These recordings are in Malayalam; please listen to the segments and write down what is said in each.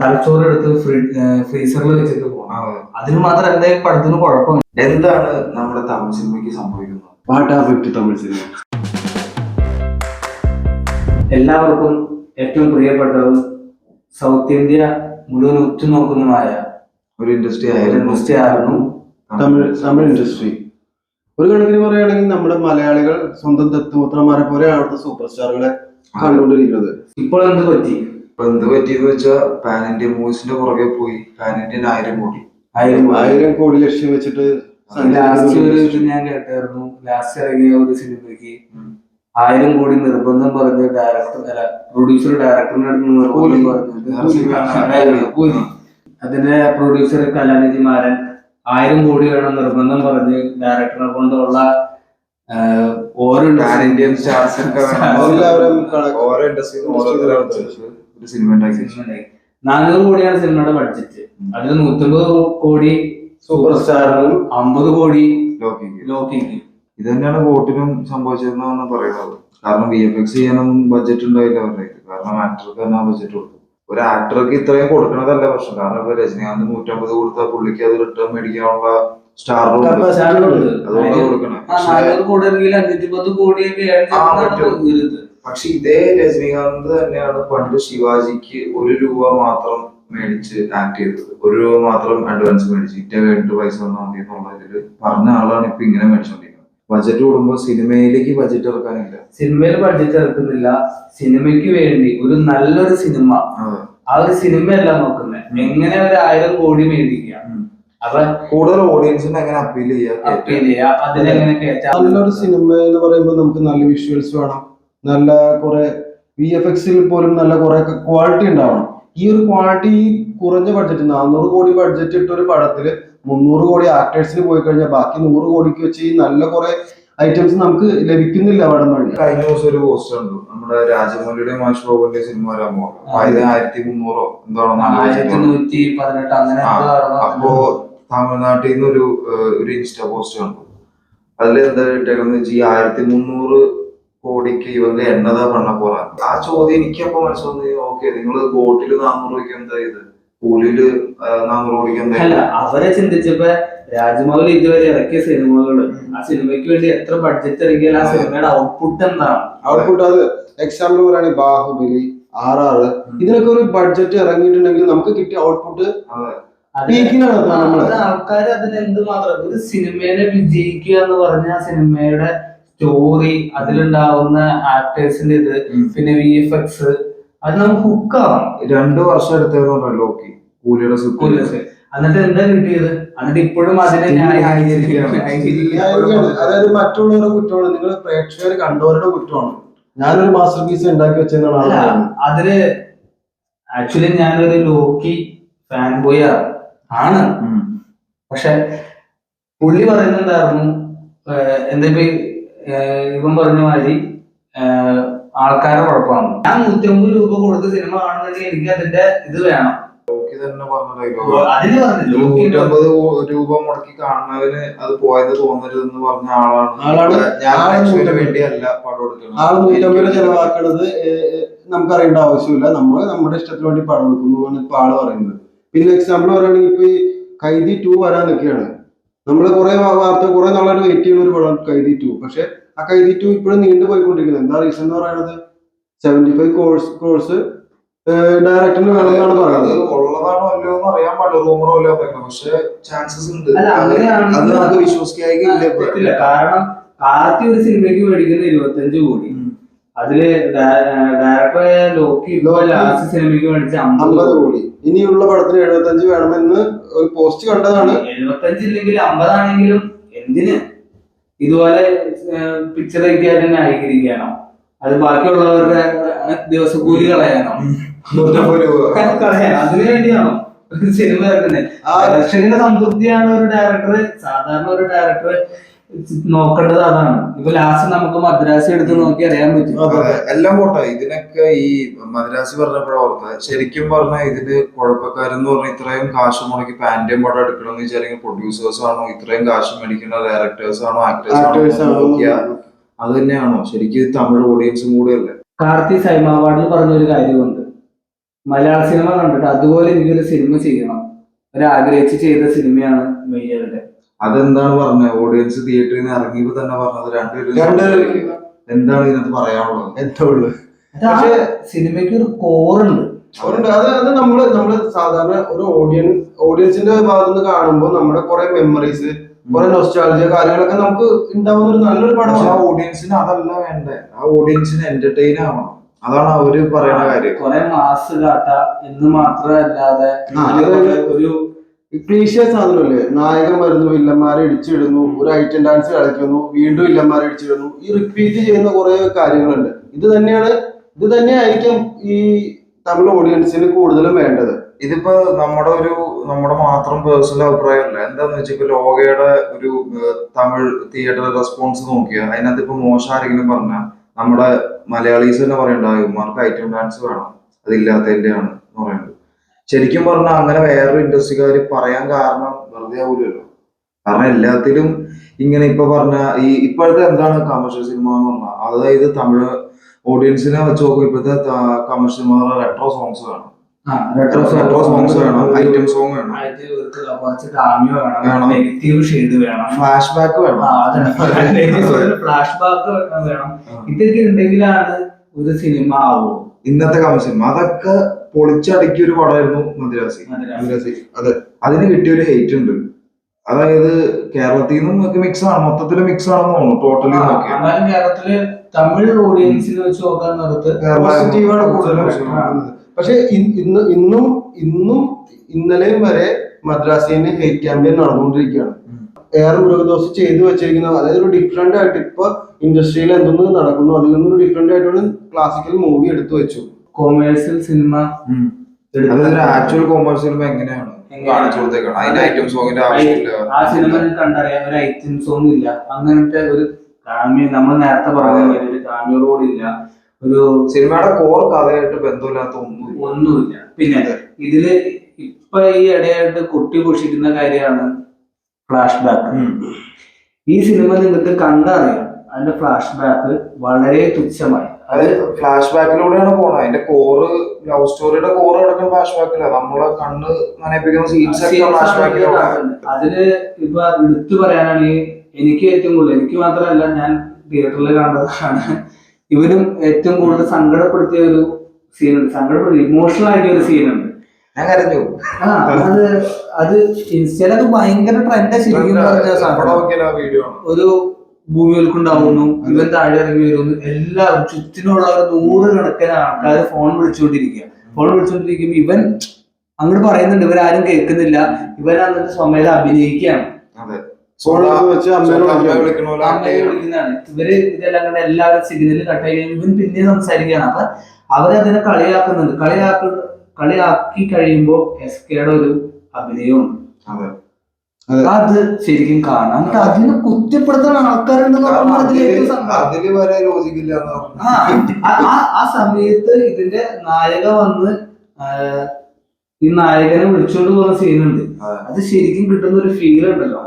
തലച്ചോറ് എടുത്ത് ഫ്രീസറിൽ വെച്ചിട്ട് പോകണം. അതിന് മാത്രം എന്തായാലും പടത്തിന് കുഴപ്പമില്ല. എന്താണ് നമ്മുടെ തമിഴ് സിനിമയ്ക്ക് സംഭവിക്കുന്നത്? തമിഴ് സിനിമ എല്ലാവർക്കും ഏറ്റവും പ്രിയപ്പെട്ടതും സൗത്ത് ഇന്ത്യ മുഴുവൻ ഉറ്റുനോക്കുന്നതുമായ ഒരു ഇൻഡസ്ട്രി ആയിരുന്നു തമിഴ് ഇൻഡസ്ട്രി. ഒരു കണക്കിന് പറയുകയാണെങ്കിൽ നമ്മുടെ മലയാളികൾ സ്വന്തം ദത്തുപുത്രന്മാരെ പോലെ അവിടുത്തെ സൂപ്പർ സ്റ്റാറുകളെ കണ്ടുകൊണ്ടിരിക്കുന്നത്. ഇപ്പോൾ എന്ത് പറ്റി? പറ്റിയെന്ന് വെച്ചാൽ പാൻ ഇന്ത്യ മൂവീസിന്റെ പുറകെ പോയി പാൻ ഇന്ത്യൻ 1000 കോടി ലക്ഷ്യം വെച്ചിട്ട് ലാസ്റ്റ് ഒരു ഇത് ഞാൻ കേട്ടായിരുന്നു. ലാസ്റ്റ് ഇറങ്ങിയ ഒരു സിനിമയ്ക്ക് 1000 കോടി നിർബന്ധം പറഞ്ഞ് പ്രൊഡ്യൂസർ ഡയറക്ടറിന്റെ അടുത്ത് നിർബന്ധം പറഞ്ഞിട്ട് അതിന്റെ പ്രൊഡ്യൂസർ കലാനിധി മാരൻ 1000 കോടി വേണം നിർബന്ധം പറഞ്ഞ് ഡയറക്ടറിനെ കൊണ്ടുള്ള ഓരോ ഇന്ത്യൻ സ്റ്റാർസ് ഓരോ ഇൻഡസ്ട്രിയിലും ഒരു സിനിമ 400 കോടിയാണ് സിനിമയുടെ ബഡ്ജറ്റ്. അതിൽ 150 കോടി സൂപ്പർ സ്റ്റാറിനും 50 കോടി ലോക്കിക്ക്. ഇത് തന്നെയാണ് വോട്ടിനും സംഭവിച്ചതെന്നാണ് പറയുന്നത്. കാരണം VFX ചെയ്യാനൊന്നും ബഡ്ജറ്റ് ഉണ്ടായില്ല അവരുടെ. കാരണം ആക്ടർക്ക് തന്നെ ആ ബഡ്ജറ്റ് കൊടുത്തു. ഒരു ആക്ടർക്ക് ഇത്രയും കൊടുക്കണതല്ല പ്രശ്നം. കാരണം ഇപ്പൊ രജനീകാന്ത് 150 കൊടുത്ത പുള്ളിക്ക് അത് റിട്ടേൺ മേടിക്കാനുള്ള സ്റ്റാർ അതുകൊണ്ട് കൊടുക്കണം. പക്ഷെ ഇതേ രജനീകാന്ത് തന്നെയാണ് പണ്ട് ശിവാജിക്ക് 1 രൂപ മാത്രം മേടിച്ച് ആക്ട് ചെയ്തത്. 1 രൂപ മാത്രം അഡ്വാൻസ് മേടിച്ച് ഇറ്റ കഴിഞ്ഞിട്ട് പൈസ തന്നാൽ മതി എന്നുള്ള ഇതില് പറഞ്ഞ ആളാണ് ഇപ്പൊ ഇങ്ങനെ മേടിച്ചോണ്ടിരിക്കുന്നത്. ബഡ്ജറ്റ് കൂടുമ്പോ സിനിമയിലേക്ക് ബഡ്ജറ്റ് ഇറക്കാനില്ല. സിനിമയിൽ ബഡ്ജറ്റ് ഇറക്കുന്നില്ല. സിനിമയ്ക്ക് വേണ്ടി ഒരു നല്ലൊരു സിനിമ, ആ ഒരു സിനിമയല്ല നോക്കുന്നത്, എങ്ങനെ ഒരു 1000 കോടി മേടിക്കുക, അപ്പൊ കൂടുതൽ ഓഡിയൻസിനെ എങ്ങനെ അപ്പീൽ ചെയ്യാ, അതിനെങ്ങനെ നല്ലൊരു സിനിമ എന്ന് പറയുമ്പോൾ നമുക്ക് നല്ല വിഷ്വൽസ് വേണം, നല്ല കുറെ VFXൽ പോലും നല്ല കുറെ ക്വാളിറ്റി ഉണ്ടാവണം. ഈ ഒരു ക്വാളിറ്റി കുറഞ്ഞ ബഡ്ജറ്റ് 400 കോടി ബഡ്ജറ്റ് ഇട്ട ഒരു പടത്തില് 300 കോടി ആക്ടേഴ്സിന് പോയി കഴിഞ്ഞാൽ ബാക്കി 100 കോടിക്ക് വെച്ച് ഈ നല്ല കുറെ ഐറ്റംസ് നമുക്ക് ലഭിക്കുന്നില്ല പടം വഴി. കഴിഞ്ഞ ദിവസം ഒരു പോസ്റ്റർ ഉണ്ട് നമ്മുടെ രാജമൗലിയുടെ മാഷ് ബോബന്റെ സിനിമ വരാൻ പോകും. 1300 1118 അങ്ങനെ. അപ്പോ തമിഴ്നാട്ടിൽ നിന്ന് ഒരു ഇൻസ്റ്റാ പോസ്റ്റ് കണ്ടു. അതിൽ എന്താ ഇട്ടേക്കെന്ന് വെച്ചാൽ ഈ 1300 കോടിക്ക് ഇവരുടെ എന്നതാ പണ്ണ പോറാ. ആ ചോദ്യം എനിക്കപ്പോ മനസ്സിലായി. ഓക്കെ, നിങ്ങള് ബോട്ടില് 400 രൂപയ്ക്ക് എന്താ ഇത്, കൂലിയില് 400 കോടിക്ക് എന്താ? അവരെ ചിന്തിച്ചപ്പോ രാജമൗലി ഇതുവരെ ഇറക്കിയ സിനിമകള്, ആ സിനിമയ്ക്ക് വേണ്ടി എത്ര ബഡ്ജറ്റ് ഇറക്കിയാൽ ആ സിനിമയുടെ ഔട്ട്പുട്ട് എന്താണ്? ഔട്ട്പുട്ട് അത് എക്സാമ്പിൾ പറയുകയാണെങ്കിൽ ബാഹുബലി, RR, ഇതിനൊക്കെ ഒരു ബഡ്ജറ്റ് ഇറങ്ങിയിട്ടുണ്ടെങ്കിൽ നമുക്ക് കിട്ടിയ ഔട്ട്പുട്ട് ആൾക്കാര് അതിന് എന്തുമാത്രം ഒരു സിനിമയിലെ വിജയിക്കുക എന്ന് പറഞ്ഞ സിനിമയുടെ സ്റ്റോറി, അതിലുണ്ടാവുന്ന ആക്ടേഴ്സിന്റെ ഇത്, പിന്നെ VFX, അത് നമുക്ക് ഹുക്കാവാം. 2 വർഷം എടുത്തതെന്ന് ലോക്കി കൂലിയുടെ എന്നിട്ട് എന്താ കിട്ടിയത്? എന്നിട്ട് ഇപ്പോഴും അതിനെ അതായത് മറ്റുള്ളവരുടെ കുറ്റമാണ്, നിങ്ങൾ പ്രേക്ഷകർ കണ്ടവരുടെ കുറ്റമാണ്. ഞാനൊരു മാസ്റ്റർ പീസ് ഉണ്ടാക്കി വെച്ചെന്നാണ് അതില്. ആക്ച്വലി ഞാനൊരു ലോക്കി ഫാൻ ബോയ് ആണ്. പക്ഷെ പുള്ളി പറയുന്നുണ്ടായിരുന്നു, എന്താ ഇവൻ പറഞ്ഞ മാതിരി ആൾക്കാരുടെ കുഴപ്പമാണ്. ഞാൻ 150 രൂപ കൊടുത്ത് സിനിമ കാണുന്നെങ്കിൽ എനിക്ക് അതിന്റെ ഇത് വേണം. ലോക്കി തന്നെ പറഞ്ഞല്ലോ, 150 രൂപ മുടക്കി കാണുന്നതിന് അത് പോയത് തോന്നരുതെന്ന് പറഞ്ഞ ആളാണ് ഞാൻ. വേണ്ടിയല്ല പടം എടുക്കുന്നത്. 150 ചെലവാക്കണത് നമുക്കറിയേണ്ട ആവശ്യമില്ല, നമ്മൾ നമ്മുടെ ഇഷ്ടത്തിന് വേണ്ടി പടം എടുക്കുന്നു ഇപ്പൊ ആള് പറയുന്നത്. പിന്നെ എക്സാമ്പിൾ പറയുകയാണെങ്കിൽ ഇപ്പൊ ഈ കൈദി 2 വരാൻ നിൽക്കുകയാണ്. നമ്മള് കുറെ വാർത്ത കുറെ നാളായിട്ട് വെയിറ്റ് ചെയ്യുന്ന ഒരു പടം കൈദി 2. പക്ഷെ ആ കൈദി 2 ഇപ്പോഴും നീണ്ടു പോയിക്കൊണ്ടിരിക്കുന്നത്. എന്താ റീസൺ എന്ന് പറയുന്നത്? 75 കോഴ്സ് ഡയറക്ടറിന് വേണമെന്നാണ് പറയുന്നത്. ഉള്ളതാണോ അല്ലയോ എന്ന് അറിയാൻ പാടില്ല, റൂമറോ അല്ലോ, പക്ഷെ ചാൻസസ് ഉണ്ട്. അത് നമുക്ക് വിശ്വസിക്കാതില്ല. കാരണം കാർത്തി ഒരു സിനിമയ്ക്ക് മേടിക്കുന്നത് 25 കോടി, അതില് ഡയറക്ടറായ ലോക്കി ലാസ്റ്റ് സിനിമയ്ക്ക് മേടിച്ച 50 കോടി. ഇനിയുള്ള പടത്തിന് 75 വേണമെന്ന് ഒരു പോസ്റ്റ് കണ്ടതാണ്. 75 ഇല്ലെങ്കിൽ 50 ആണെങ്കിലും എന്തിന് ഇതുപോലെ പിക്ചർ തന്നെ ന്യായീകരിക്കാനോ? അത് ബാക്കിയുള്ളവരുടെ ദിവസക്കൂലി കളയാനോ? അതിനു വേണ്ടിയാണോ സിനിമ ഇറക്കുന്നത്? ദർശകന്റെ സംതൃപ്തിയാണ് ഒരു ഡയറക്ടർ, സാധാരണ ഒരു ഡയറക്ടർ നോക്കേണ്ടത് അതാണ്. ഇപ്പൊ ലാസ്റ്റ് നമുക്ക് മദ്രാസി എടുത്ത് നോക്കി അറിയാൻ പറ്റും. എല്ലാം പോട്ടെ, ഇതിനൊക്കെ ഈ മദ്രാസി പറഞ്ഞപ്പോഴാണ് ഓർത്തത്. ശരിക്കും പറഞ്ഞാൽ ഇതില് കുഴപ്പക്കാരെന്ന് പറഞ്ഞാൽ ഇത്രയും കാശ് മുടക്കി പാൻറ്റേം പടം എടുക്കണമെന്ന് വെച്ചാൽ പ്രൊഡ്യൂസേഴ്സ് ആണോ, ഇത്രയും കാശ് മേടിക്കുന്ന ഡയറക്ടേഴ്സ് ആണോ, ആക്ടേഴ്സ് ആണോ നോക്കിയാൽ അത് തന്നെയാണോ? ശരിക്കും തമിഴ് ഓഡിയൻസും കൂടെ അല്ലേ. കാർത്തി സൈമ അവാർഡിൽ പറഞ്ഞൊരു കാര്യമുണ്ട്, മലയാള സിനിമ കണ്ടിട്ട് അതുപോലെ എനിക്കൊരു സിനിമ ചെയ്യണം ഒരാഗ്രഹിച്ച് ചെയ്ത സിനിമയാണ് മെയ്യരുടെ. അതെന്താണ് പറഞ്ഞത്? ഓഡിയൻസ് തിയേറ്ററിൽ നിന്ന് ഇറങ്ങിയപ്പോ തന്നെ പറഞ്ഞത് രണ്ടുപേരും എന്താണ് ഇതിനകത്ത് പറയാനുള്ളത്? എന്താ ഉള്ളത്? പക്ഷേ സിനിമയ്ക്ക് ഒരു കോറുണ്ട്. അത് നമ്മള് സാധാരണ ഒരു ഓഡിയൻസിന്റെ ഭാഗത്ത് നിന്ന് കാണുമ്പോൾ നമ്മുടെ കുറെ മെമ്മറീസ്, കുറെ നൊസ്റ്റാൾജിയ കാര്യങ്ങളൊക്കെ നമുക്ക് ഉണ്ടാവുന്ന ഒരു നല്ലൊരു പടമാണ്. ആ ഓഡിയൻസിന് അതല്ല വേണ്ടേ, ആ ഓഡിയൻസിന് എന്റർടൈൻ ആവണം. അതാണ് അവര് പറയുന്ന കാര്യം. കുറെ മാസ് കാട്ട എന്ന് മാത്രമല്ലാതെ ഒരു ക്ലീശിയ സാധനമല്ലേ, നായകൻ വരുന്നു, വില്ലന്മാരെ ഇടിച്ചിടുന്നു, ഒരു ഐറ്റം ഡാൻസ് കളിക്കുന്നു, വീണ്ടും വില്ലന്മാരെ ഇടിച്ചിടുന്നു, ഈ റിപ്പീറ്റ് ചെയ്യുന്ന കുറെ കാര്യങ്ങളുണ്ട്. ഇത് തന്നെയായിരിക്കും ഈ തമിഴ് ഓഡിയൻസിന് കൂടുതലും വേണ്ടത്. ഇതിപ്പോ നമ്മുടെ മാത്രം പേഴ്സണൽ അഭിപ്രായമല്ല. എന്താന്ന് വെച്ചാൽ ഇപ്പൊ ലോകയുടെ ഒരു തമിഴ് തിയേറ്റർ റെസ്പോൺസ് നോക്കിയാൽ അതിനകത്ത് ഇപ്പൊ മോശം ആരെങ്കിലും പറഞ്ഞാൽ നമ്മുടെ മലയാളീസ് തന്നെ പറയണ്ടാവും ഇവന്മാർക്ക് ഐറ്റം ഡാൻസ് വേണം, അതില്ലാത്തതിന്റെയാണ് എന്ന് പറയുന്നത്. ശരിക്കും പറഞ്ഞാൽ അങ്ങനെ വേറൊരു ഇൻഡസ്ട്രിക്കാര് പറയാൻ കാരണം വെറുതെ ആവൂലല്ലോ. കാരണം എല്ലാത്തിലും ഇങ്ങനെ ഇപ്പൊ പറഞ്ഞ ഇപ്പോഴത്തെ എന്താണ് കമേഴ്ഷ്യൽ സിനിമ എന്ന് പറഞ്ഞാൽ, അതായത് തമിഴ് ഓഡിയൻസിനെ വെച്ച് നോക്കും ഇപ്പോഴത്തെ കമേഴ്ഷ്യൽ സിനിമ റെട്രോ സോങ്സ് വേണം, റെട്രോ സോങ്സ് വേണം, ഐറ്റം സോങ് വേണം, നെഗറ്റീവ് ഷെയ്ഡ് വേണം, ഫ്ലാഷ് ബാക്ക് വേണം, ഫ്ലാഷ് ബാക്ക് വേണം. ഇതൊക്കെ ഉണ്ടെങ്കിലാണ് ഒരു സിനിമ ആവുള്ളൂ. ഇന്നത്തെ കമേഴ്ഷ്യൽ സിനിമ അതൊക്കെ പൊളിച്ചടക്കിയ ഒരു പടമായിരുന്നു മദ്രാസി. അതെ, അതിന് കിട്ടിയൊരു ഹെയ്റ്റ് ഉണ്ട്. അതായത് കേരളത്തിൽ നിന്നും മിക്സ് ആണ്, മൊത്തത്തിൽ മിക്സ് ആണെന്ന് തോന്നുന്നു ടോട്ടലി നോക്കി. എന്നാലും കേരളത്തില് തമിഴ് ഓഡിയൻസിനെ വെച്ച് നോക്കാൻ നേരത്ത് പോസിറ്റീവാണ് കൂടുതലും. പക്ഷെ ഇന്നലെയും വരെ മദ്രാസിന് ഹെയ്റ്റ് ക്യാമ്പയിൻ നടന്നുകൊണ്ടിരിക്കുകയാണ്. AR മുരുകദോസ് ചെയ്തു വെച്ചിരിക്കുന്ന, അതായത് ഒരു ഡിഫറെന്റ് ആയിട്ട് ഇപ്പൊ ഇൻഡസ്ട്രിയിൽ എന്തൊന്നും നടക്കുന്നു അതിൽ നിന്നൊരു ഡിഫറെന്റ് ആയിട്ടുള്ള ക്ലാസിക്കൽ മൂവി എടുത്തു വെച്ചു. Commercial cinema, actual commercial cinema എങ്ങനെയാണ് കാണിച്ചു കൊടുത്തേക്കാണ്. അതിന്റെ ഐറ്റം സോങ്ങിന്റെ ആവശ്യമില്ല. ആ സിനിമ കണ്ടറിയാൻ ഒരു ഐറ്റം സോങ് ഇല്ല, അങ്ങനത്തെ ഒരു കാമ്യ, നമ്മൾ നേരത്തെ പറഞ്ഞ ഒരു കാമ്യ റോഡ് ഇല്ല, ഒരു സിനിമയുടെ കോർ കഥയായിട്ട് ബന്ധമില്ലാത്ത ഒന്നുമില്ല. പിന്നെ ഇതില് ഇപ്പൊ ഈ ഇടയായിട്ട് കൊട്ടിഘോഷിക്കുന്ന കാര്യമാണ് ഫ്ലാഷ് ബാക്ക്. ഈ സിനിമ നിങ്ങൾക്ക് കണ്ടറിയാം അതിന്റെ ഫ്ലാഷ് ബാക്ക് വളരെ തുച്ഛമായി. അത് ഫ്ലാഷ് ബാക്കിലൂടെയാണ് പോണത്. അതിന്റെ കോറ്, ലവ് സ്റ്റോറിയുടെ കോറ് കിടക്കുന്ന ഫ്ലാഷ് ബാക്കിലാണ്. നമ്മളെ കണ്ണ് നനയിപ്പിക്കുന്ന സീൻസ് ഒക്കെ ഫ്ലാഷ് ബാക്കിലാണ്. അതില് ഇപ്പൊ എടുത്തു പറയാനാണെങ്കിൽ എനിക്ക് ഏറ്റവും കൂടുതൽ, എനിക്ക് മാത്രമല്ല ഞാൻ തിയേറ്ററിൽ കണ്ടതാണ്, ഇവരും ഏറ്റവും കൂടുതൽ സങ്കടപ്പെടുത്തിയ ഒരു സീനുണ്ട്, ഇമോഷണൽ ആക്കിയ ഒരു സീനുണ്ട്. ഞാൻ കരഞ്ഞു. അത് ഇൻസ്റ്റയിലൊക്കെ ഭയങ്കര ട്രെൻഡ് ശരിക്കും വീഡിയോ. ഒരു ഭൂമികൾക്കുണ്ടാവുന്നു, ഇവൻ താഴെ ഇറങ്ങി വരുന്നു, എല്ലാവരും ചുറ്റിനുള്ള ഒരു 100 കണക്കിന് ആൾക്കാർ ഫോൺ വിളിച്ചുകൊണ്ടിരിക്കുമ്പോ ഇവൻ അങ്ങോട്ട് പറയുന്നുണ്ട്, ഇവരാരും കേൾക്കുന്നില്ല, ഇവൻ എന്നിട്ട് സ്വമേധ അഭിനയിക്കുകയാണ്. അമ്മയെ വിളിക്കുന്നതാണ്. ഇവര് ഇതെല്ലാം കണ്ട് എല്ലാവരും സിഗ്നൽ കട്ടായി കഴിയുമ്പോൾ ഇവൻ പിന്നെ സംസാരിക്കുകയാണ്. അപ്പൊ അവരതിനെ കളിയാക്കുന്നുണ്ട്. കളിയാക്കി കഴിയുമ്പോ SKയുടെ ഒരു അഭിനയമുണ്ട്. അത് ശരിക്കും കാണാം. അതിനെ കുറ്റപ്പെടുത്തുന്ന ആൾക്കാരുണ്ടെന്ന് ആ സമയത്ത് ഇതിന്റെ നായക വന്ന് ഈ നായകനെ വിളിച്ചോണ്ട് പോകുന്ന സീനുണ്ട്. അത് ശരിക്കും കിട്ടുന്ന ഒരു ഫീൽ ഉണ്ടല്ലോ,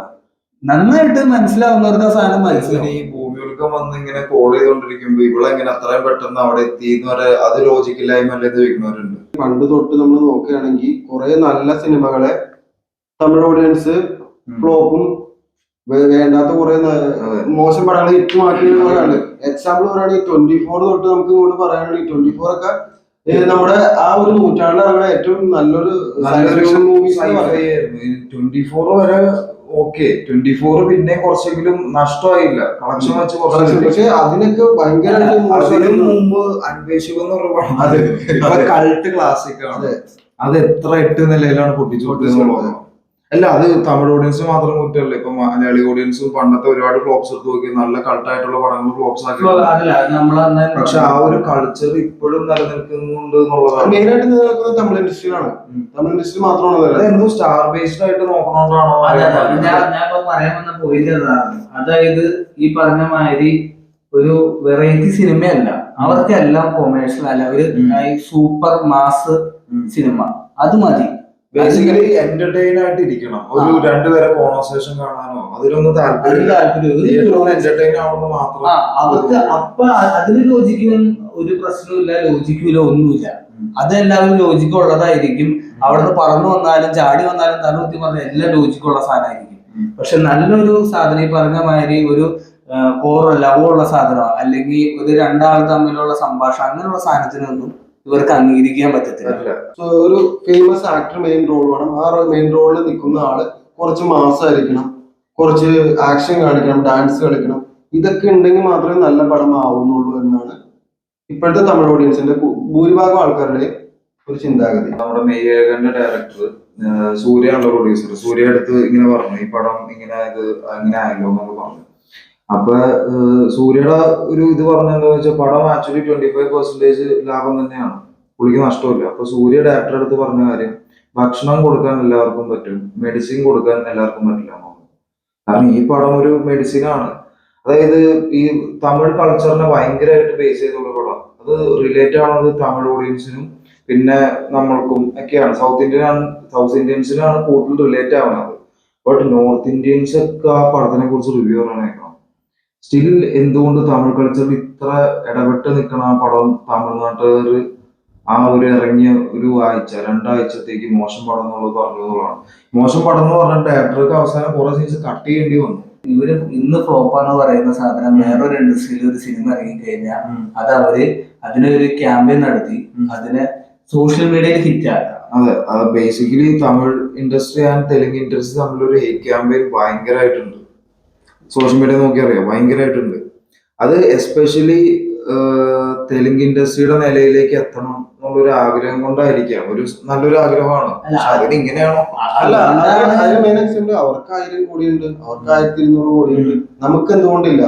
നന്നായിട്ട് മനസ്സിലാവുന്നവർക്ക് ആ സാധനം മനസ്സിലാവും. ഈ ഭൂമികൾക്ക് വന്ന് ഇങ്ങനെ കോൾ ചെയ്തോണ്ടിരിക്കുമ്പോ ഇവളെങ്ങനെ അത്രയും പെട്ടെന്ന് അവിടെ എത്തിയെന്ന് അത് ലോജിക്കില്ലായ്മല്ലേ ചോദിക്കുന്നവരുണ്ട്. പണ്ട് തൊട്ട് നമ്മൾ നോക്കുകയാണെങ്കിൽ കുറെ നല്ല സിനിമകളെ തമിഴ് ഓഡിയൻസ് ഫ്ലോപ്പും വേണ്ടാത്ത കുറെ മോശം പടങ്ങൾ ഹിറ്റുമാക്കിയാണ്. എക്സാമ്പിൾ പറയുകയാണെങ്കിൽ 24 തൊട്ട് നമുക്ക് ഇങ്ങോട്ട് പറയുകയാണെങ്കിൽ 24 ഒക്കെ നമ്മുടെ ആ ഒരു നൂറ്റാണ്ടിൽ ഇറങ്ങുന്ന ഏറ്റവും നല്ലൊരു മൂവീസ്. 24 വരെ ഓക്കെ, 24 പിന്നെ കുറച്ചെങ്കിലും നഷ്ടമായില്ല, കളക്ഷൻ വെച്ച് കുറച്ച്. പക്ഷെ അതിനൊക്കെ ഭയങ്കര മുമ്പ് അന്വേഷിക്കും എന്ന് പറഞ്ഞ കൾട്ട് ക്ലാസിക് ആണ്. അത് എത്ര 8 നിലയിലാണ് പൊട്ടിച്ചു കൊടുത്തത്. അല്ല, അത് തമിഴ് ഓഡിയൻസ് മാത്രം കുറ്റമല്ല, ഇപ്പൊ മലയാളി ഓഡിയൻസും പണ്ടത്തെ ഒരുപാട് ഫ്ലോപ്സ് എടുത്ത് നോക്കി നല്ല കൾട്ടായിട്ടുള്ള പടങ്ങൾ ഫ്ലോപ്സ് ആക്കി. പക്ഷെ ആ ഒരു കൾച്ചർ ഇപ്പോഴും നിലനിൽക്കുന്നുണ്ട് എന്നുള്ളതാണ്. മെയിനായിട്ട് നിലനിൽക്കുന്നത് തമിഴ് ഇൻഡസ്ട്രിയിലാണ്. തമിഴ് ഇൻഡസ്ട്രി മാത്രമാണ്. അതെന്തോ സ്റ്റാർ ബേസ്ഡ് ആയിട്ട് നോക്കണോണ്ടാണോ? ഞാൻ പറയാൻ വന്ന പോയിന്റ് അതാണ്. അതായത് ഈ പറഞ്ഞ മാതിരി ഒരു വെറൈറ്റി സിനിമയല്ല, അവർക്കെല്ലാം കൊമേഴ്ഷ്യൽ അല്ല, ഒരു സൂപ്പർ മാസ് സിനിമ അത് മതി. ബേസിക്കലി എന്റർടൈൻ ആയിട്ട് ഇരിക്കണം. ഒരു രണ്ടുപേരെ കോൺവെർസേഷൻ കാണാനോ അതിലൊന്നും താല്പര്യം എന്റർടൈൻ ആവുന്നത് മാത്രം. അവർക്ക് അപ്പൊ അതിന് ലോജിക്കും ഒരു പ്രശ്നമില്ല, ലോജിക്കില്ല, ഒന്നുമില്ല. അതെല്ലാവരും ലോജിക്ക് ഉള്ളതായിരിക്കും. അവിടുന്ന് പറന്നു വന്നാലും ചാടി വന്നാലും തലകുത്തി പറഞ്ഞാൽ എല്ലാം ലോജിക്കുള്ള സാധനമായിരിക്കും. പക്ഷെ നല്ലൊരു സാധനം ഈ പറഞ്ഞ മാതിരി ഒരു ലവ് ഉള്ള സാധനം അല്ലെങ്കിൽ ഒരു രണ്ടാൾ തമ്മിലുള്ള സംഭാഷണം അങ്ങനെയുള്ള സാധനത്തിനൊന്നും ഇവർക്ക് അംഗീകരിക്കാൻ പറ്റത്തില്ല. ഒരു ഫേമസ് ആക്ടർ മെയിൻ റോൾ വേണം. ആ മെയിൻ റോളിൽ നിൽക്കുന്ന ആള് കുറച്ച് മാസമായിരിക്കണം, കുറച്ച് ആക്ഷൻ കാണിക്കണം, ഡാൻസ് കളിക്കണം. ഇതൊക്കെ ഉണ്ടെങ്കിൽ മാത്രമേ നല്ല പടം ആവുന്നുള്ളൂ എന്നാണ് ഇപ്പോഴത്തെ തമിഴ് ഓഡിയൻസിന്റെ ഭൂരിഭാഗം ആൾക്കാരുടെ ഒരു ചിന്താഗതി. നമ്മുടെ മെയ്യകന്റെ ഡയറക്ടർ സൂര്യാണല്ലോ പ്രൊഡ്യൂസർ. സൂര്യ അടുത്ത് ഇങ്ങനെ പറഞ്ഞു ഈ പടം ഇങ്ങനെ ഇങ്ങനെ ആയല്ലോ എന്നൊക്കെ പറഞ്ഞു. അപ്പൊ സൂര്യയുടെ ഒരു ഇത് പറഞ്ഞെന്താ വെച്ചാൽ പടം ആക്ച്വലി 25% ലാഭം തന്നെയാണ്, പുള്ളിക്ക് നഷ്ടമില്ല. അപ്പൊ സൂര്യ ഡയറക്ടറുടെ അടുത്ത് പറഞ്ഞ കാര്യം ഭക്ഷണം കൊടുക്കാൻ എല്ലാവർക്കും പറ്റും, മെഡിസിൻ കൊടുക്കാൻ എല്ലാവർക്കും പറ്റില്ല എന്നുള്ളത്. കാരണം ഈ പടം ഒരു മെഡിസിൻ ആണ്. അതായത് ഈ തമിഴ് കൾച്ചറിനെ ഭയങ്കരമായിട്ട് ബേസ് ചെയ്തുള്ള പടം. അത് റിലേറ്റ് ആവുന്നത് തമിഴ് ഓഡിയൻസിനും പിന്നെ നമ്മൾക്കും ഒക്കെയാണ്. സൗത്ത് ഇന്ത്യൻസിനാണ് കൂടുതൽ റിലേറ്റ് ആവുന്നത്. ബട്ട് നോർത്ത് ഇന്ത്യൻസ് ഒക്കെ ആ പടത്തിനെ കുറിച്ച് റിവ്യൂ പറയണേക്കണം. സ്റ്റിൽ എന്തുകൊണ്ട് തമിഴ് കൾച്ചറിൽ ഇത്ര ഇടപെട്ട് നിൽക്കണ ആ പടം തമിഴ്നാട്ടുകാർ ആ ഒരു ഇറങ്ങിയ ഒരു രണ്ടാഴ്ചത്തേക്ക് മോശം പടം എന്നുള്ളത് പറഞ്ഞതാണ്. മോശം പടം എന്ന് പറഞ്ഞ ഡയറക്ടർക്ക് അവസാനം കുറെ സീൻസ് കട്ട് ചെയ്യേണ്ടി വന്നു. ഇവര് ഇന്ന് ഫ്ലോപ്പാന്ന് പറയുന്ന സാധനം വേറൊരു ഇൻഡസ്ട്രിയിൽ ഒരു സിനിമ ഇറങ്ങി കഴിഞ്ഞാൽ അത് അവര് അതിനൊരു ക്യാമ്പയിൻ നടത്തി അതിനെ സോഷ്യൽ മീഡിയയിൽ ഹിറ്റ് ആക്കാം. അതെ, basically Tamil industry and Telugu industry തമ്മിലൊരു ഹേറ്റ് ക്യാമ്പയിൻ ഭയങ്കരമായിട്ടുണ്ട്. സോഷ്യൽ മീഡിയ നോക്കി അറിയാം, ഭയങ്കരമായിട്ടുണ്ട്. അത് എസ്പെഷ്യലി തെലുങ്ക് ഇൻഡസ്ട്രിയുടെ നിലയിലേക്ക് എത്തണം എന്നുള്ളൊരു ആഗ്രഹം കൊണ്ടായിരിക്കാം. ഒരു നല്ലൊരു ആഗ്രഹമാണ്. അതിന് ഇങ്ങനെയാണോ? അല്ല, മെയിൻ എക്സാമ്പിൾ അവർക്ക് 1000 കോടിയുണ്ട്, അവർക്ക് 1200 കോടിയുണ്ട്, നമുക്ക് എന്തുകൊണ്ടില്ല?